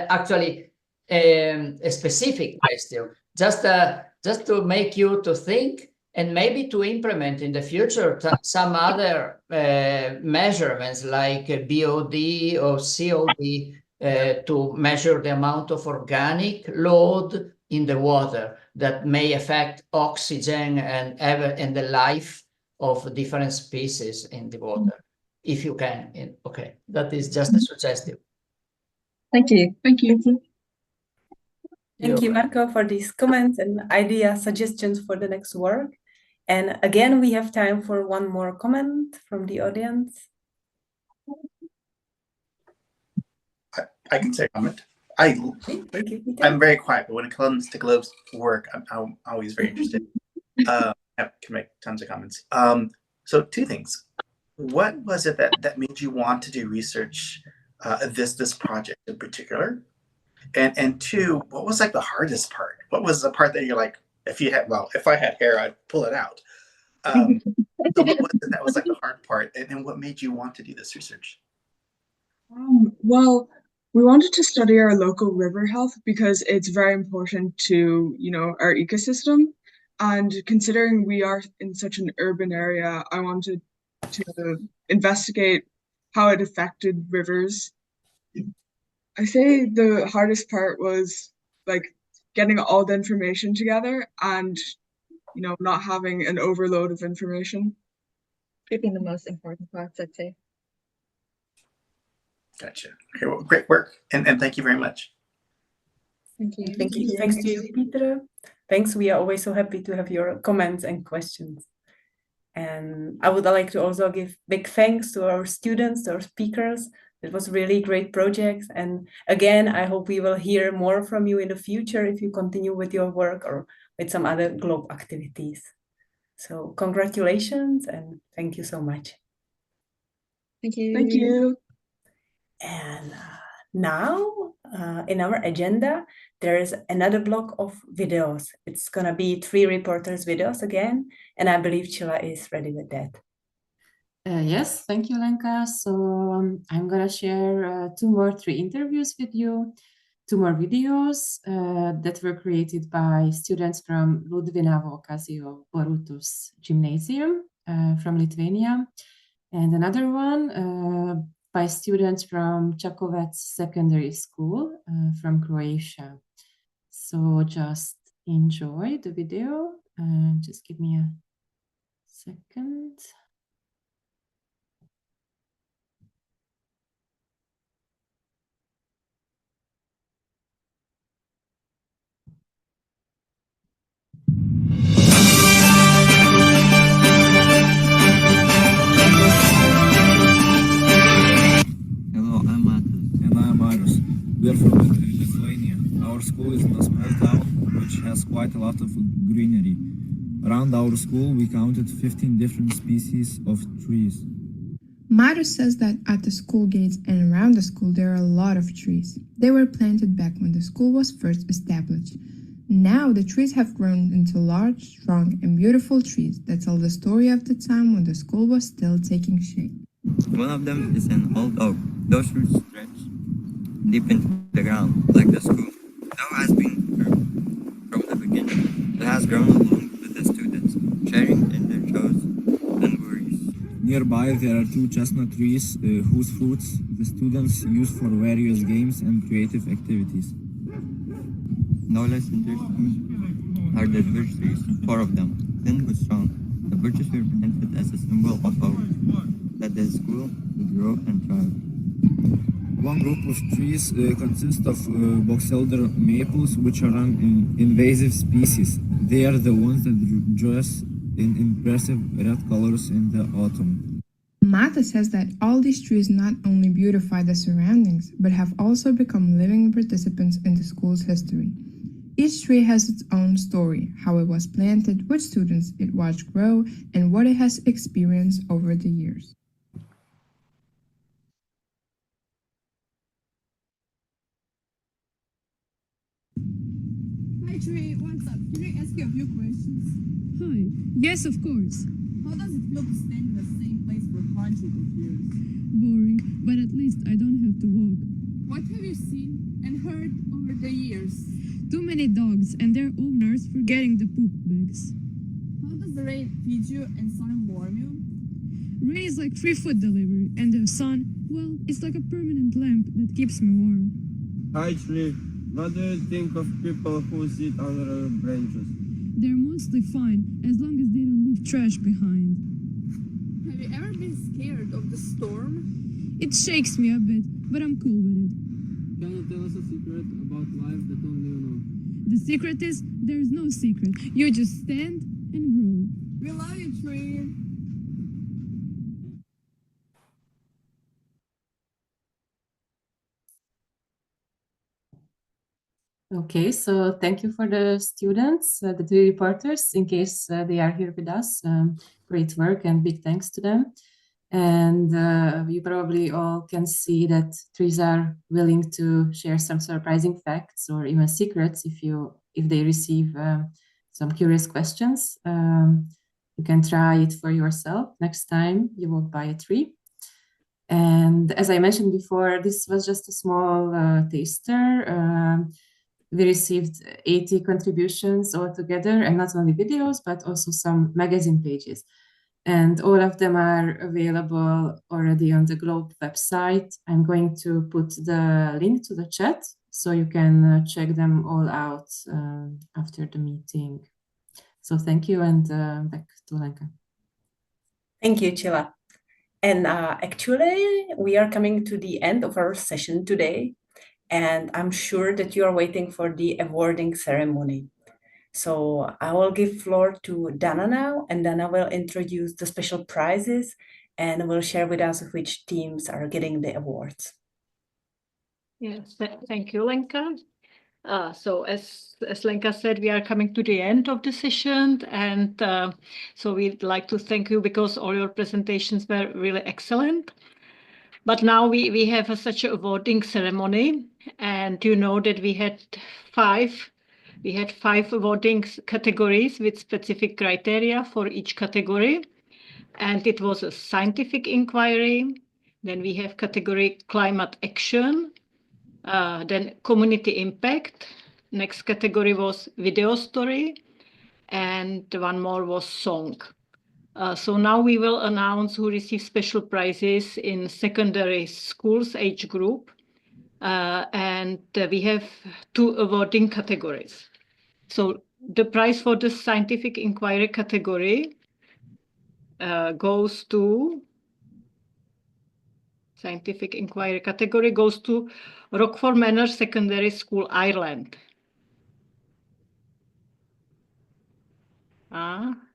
actually a specific question, just to make you to think and maybe to implement in the future some other measurements like BOD or COD to measure the amount of organic load in the water that may affect oxygen and the life of different species in the water, if you can. Okay, that is just a suggestion. Thank you. Thank you. Thank you, Marco, for these comments and ideas, suggestions for the next work. And again, we have time for one more comment from the audience. I can say a comment. I'm very quiet, but when it comes to Globe's work, I'm always very interested. I can make tons of comments. So two things. What was it that made you want to do research this project in particular? And two, what was like the hardest part? What was the part that you're like, if I had hair, I'd pull it out. So what was it that was like the hard part, and what made you want to do this research? Well, we wanted to study our local river health because it's very important to, our ecosystem. And considering we are in such an urban area, I wanted to investigate how it affected rivers. I say the hardest part was like getting all the information together and, you know, not having an overload of information. Picking the most important parts, I'd say. Gotcha. Okay, well, great work. And thank you very much. Thank you. Thank you. Thanks to you, Peter. Thanks. We are always so happy to have your comments and questions. And I would like to also give big thanks to our students, to our speakers. It was really great projects. And again, I hope we will hear more from you in the future if you continue with your work or with some other Globe activities. So congratulations and thank you so much. Thank you. Thank you. And now in our agenda, there is another block of videos. It's going to be 3 reporters' videos again. And I believe Chila is ready with that. Yes, thank you, Lenka. So I'm going to share 3 interviews with you, 2 more videos that were created by students from Ludvinavo, Kazio, Borutos Gymnasium from Lithuania, and another one by students from Čakovec Secondary School from Croatia. So just enjoy the video. Just give me a second. Hello, I'm Matas. And I'm Marius. We are from Lithuania. Our school is in a small town which has quite a lot of greenery. Around our school, we counted 15 different species of trees. Marius says that at the school gates and around the school there are a lot of trees. They were planted back when the school was first established. Now the trees have grown into large, strong and beautiful trees that tell the story of the time when the school was still taking shape. One of them is an old oak. Those roots stretch deep into the ground, like the school. Though has been from the beginning. It has grown along with the students, sharing in their shows and worries. Nearby there are 2 chestnut trees whose fruits the students use for various games and creative activities. No less interesting are the birch trees, 4 of them, thin but strong. The birches were planted as a symbol of hope, that the school would grow and thrive. One group of trees consists of box elder maples, which are an invasive species. They are the ones that dress in impressive red colors in the autumn. Mata says that all these trees not only beautify the surroundings, but have also become living participants in the school's history. Each tree has its own story, how it was planted, which students it watched grow, and what it has experienced over the years. Hi Trey, what's up? Can I ask you a few questions? Hi. Yes, of course. How does it feel to stand in the same place for hundreds of years? Boring, but at least I don't have to walk. What have you seen and heard over the years? Too many dogs and their owners forgetting the poop bags. How does the rain feed you and sun warm you? Rain is like free food delivery, and the sun, well, it's like a permanent lamp that keeps me warm. Hi Tree, what do you think of people who sit under branches? They're mostly fine, as long as they don't leave trash behind. Have you ever been scared of the storm? It shakes me a bit, but I'm cool with it. Can you tell us a secret about life that only you know? The secret is, there's no secret. You just stand and grow. We love you, Tree. Okay, so thank you for the students, the 3 reporters, in case they are here with us. Great work and big thanks to them. And you probably all can see that trees are willing to share some surprising facts or even secrets if they receive some curious questions. You can try it for yourself next time you walk by a tree. And as I mentioned before, this was just a small taster. We received 80 contributions altogether, and not only videos, but also some magazine pages. And all of them are available already on the Globe website. I'm going to put the link to the chat so you can check them all out after the meeting. So thank you, and back to Lenka. Thank you, Chila. And actually, we are coming to the end of our session today, and I'm sure that you are waiting for the awarding ceremony. So I will give floor to Dana now, and Dana will introduce the special prizes and will share with us which teams are getting the awards. Yes, thank you, Lenka. So as Lenka said, we are coming to the end of the session, and so we'd like to thank you because all your presentations were really excellent. But now we have such an awarding ceremony, and you know that we had five awarding categories with specific criteria for each category, and it was a scientific inquiry. Then we have category climate action. Then community impact. Next category was video story, and one more was song. So now we will announce who received special prizes in secondary schools age group, and we have 2 awarding categories. So the prize for the scientific inquiry category goes to Rockford Manor Secondary School, Ireland.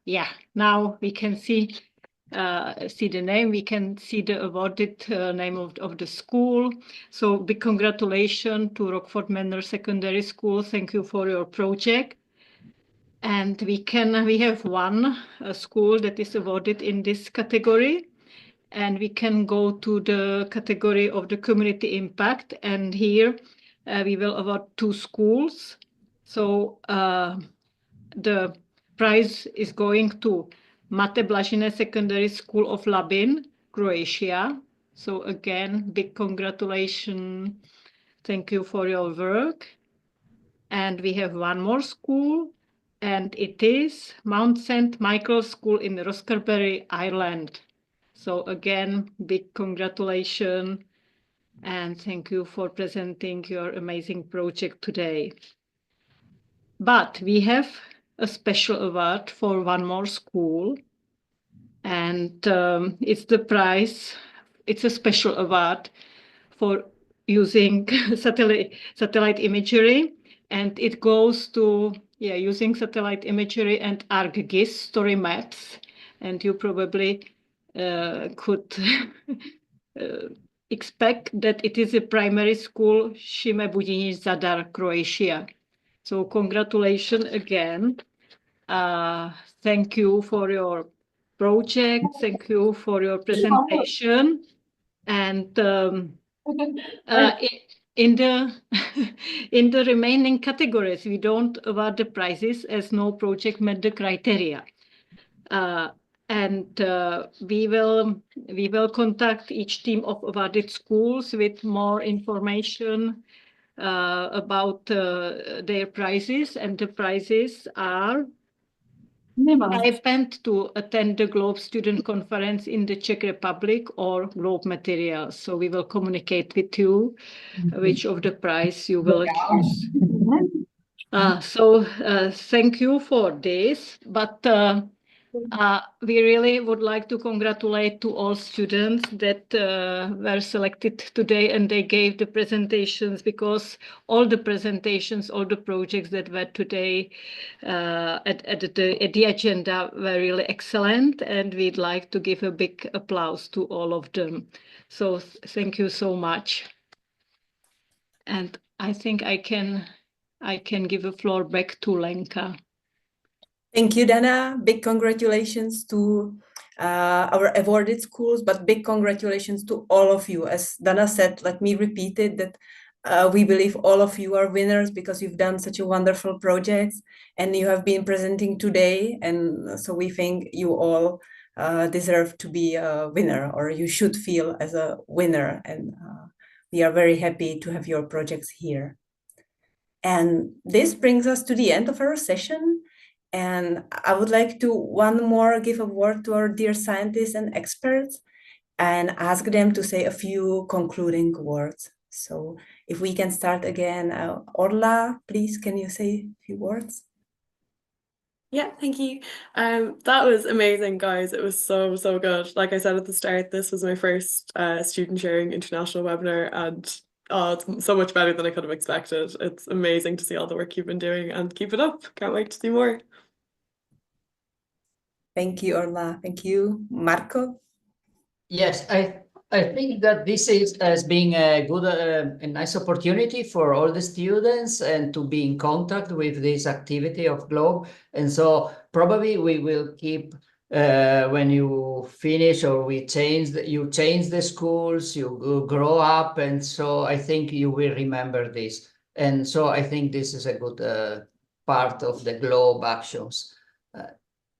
Yeah, now we can see the name. We can see the awarded name of the school. So big congratulations to Rockford Manor Secondary School. Thank you for your project. And we have one school that is awarded in this category. And we can go to the category of the community impact. And here we will award 2 schools. So the prize is going to Mate Blažine Secondary School of Labin, Croatia. So again, big congratulations. Thank you for your work. And we have one more school, and it is Mount St. Michael's School in Rosscarbery, Ireland. So again, big congratulations, and thank you for presenting your amazing project today. But we have a special award for one more school, and it's the prize. It's a special award for using satellite imagery, and it goes to using satellite imagery and Aia-Gess story maps. And you probably could expect that it is a primary school, Šime, Budinić, Zadar, Croatia. So congratulations again. Thank you for your project. Thank you for your presentation. And in the remaining categories, we don't award the prizes as no project met the criteria. And we will contact each team of awarded schools with more information about their prizes, and the prizes are stipend to attend the Globe Student Conference in the Czech Republic or Globe materials. So we will communicate with you which of the prize you will choose. So thank you for this, but we really would like to congratulate to all students that were selected today, and they gave the presentations, because all the presentations, all the projects that were today at the agenda were really excellent, and we'd like to give a big applause to all of them. So thank you so much. And I think I can give the floor back to Lenka. Thank you, Dana. Big congratulations to our awarded schools, but big congratulations to all of you. As Dana said, let me repeat it, that we believe all of you are winners because you've done such a wonderful projects and you have been presenting today. And so we think you all deserve to be a winner, or you should feel as a winner. And we are very happy to have your projects here. And this brings us to the end of our session. And I would like to one more give a word to our dear scientists and experts and ask them to say a few concluding words. So if we can start again, Orla, please, can you say a few words? Yeah, thank you. That was amazing, guys. It was so good. Like I said at the start, this was my first student sharing international webinar, and it's so much better than I could have expected. It's amazing to see all the work you've been doing, and keep it up. Can't wait to see more. Thank you, Orla. Thank you, Marco. Yes, I think that this has been a good, a nice opportunity for all the students and to be in contact with this activity of GLOBE. And so probably we will keep, when you finish or you change the schools, you grow up. And so I think you will remember this. And so I think this is a good part of the GLOBE actions.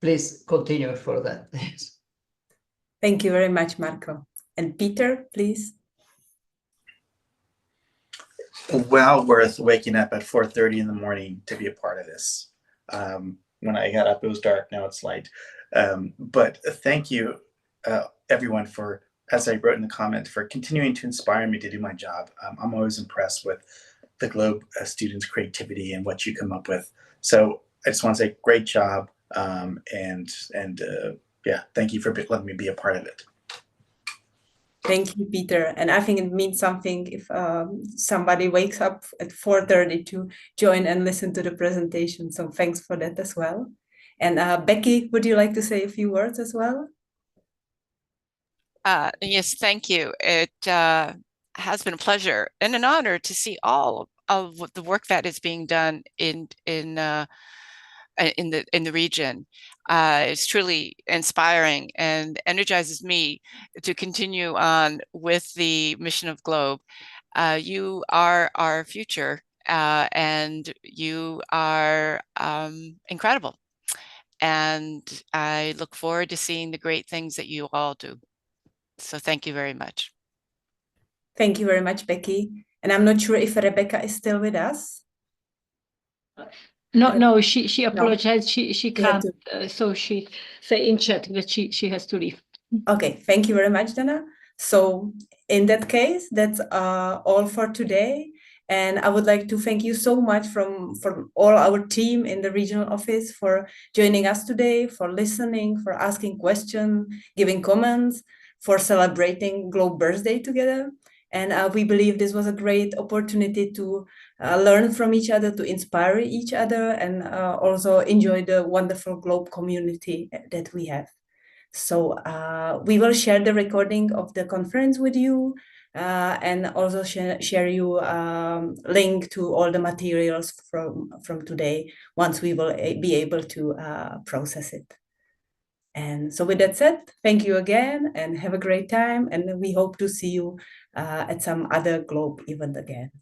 Please continue for that. Thank you very much, Marco. And Peter, please. Well worth waking up at 4:30 in the morning to be a part of this. When I got up, it was dark. Now it's light. But thank you, everyone, for, as I wrote in the comments, for continuing to inspire me to do my job. I'm always impressed with the GLOBE students' creativity and what you come up with. So I just want to say great job. Yeah, thank you for letting me be a part of it. Thank you, Peter. And I think it means something if somebody wakes up at 4:30 to join and listen to the presentation. So thanks for that as well. And Becky, would you like to say a few words as well? Yes, thank you. It has been a pleasure and an honor to see all of the work that is being done in the region. It's truly inspiring and energizes me to continue on with the mission of GLOBE. You are our future, and you are incredible. And I look forward to seeing the great things that you all do. So thank you very much. Thank you very much, Becky. And I'm not sure if Rebecca is still with us. No, she apologized. She can't. So she say in chat that she has to leave. Okay, thank you very much, Dana. So in that case, that's all for today. And I would like to thank you so much from all our team in the regional office for joining us today, for listening, for asking questions, giving comments, for celebrating GLOBE birthday together. And we believe this was a great opportunity to learn from each other, to inspire each other, and also enjoy the wonderful GLOBE community that we have. So we will share the recording of the conference with you and also share you link to all the materials from today once we will be able to process it. And so with that said, thank you again and have a great time. And we hope to see you at some other GLOBE event again.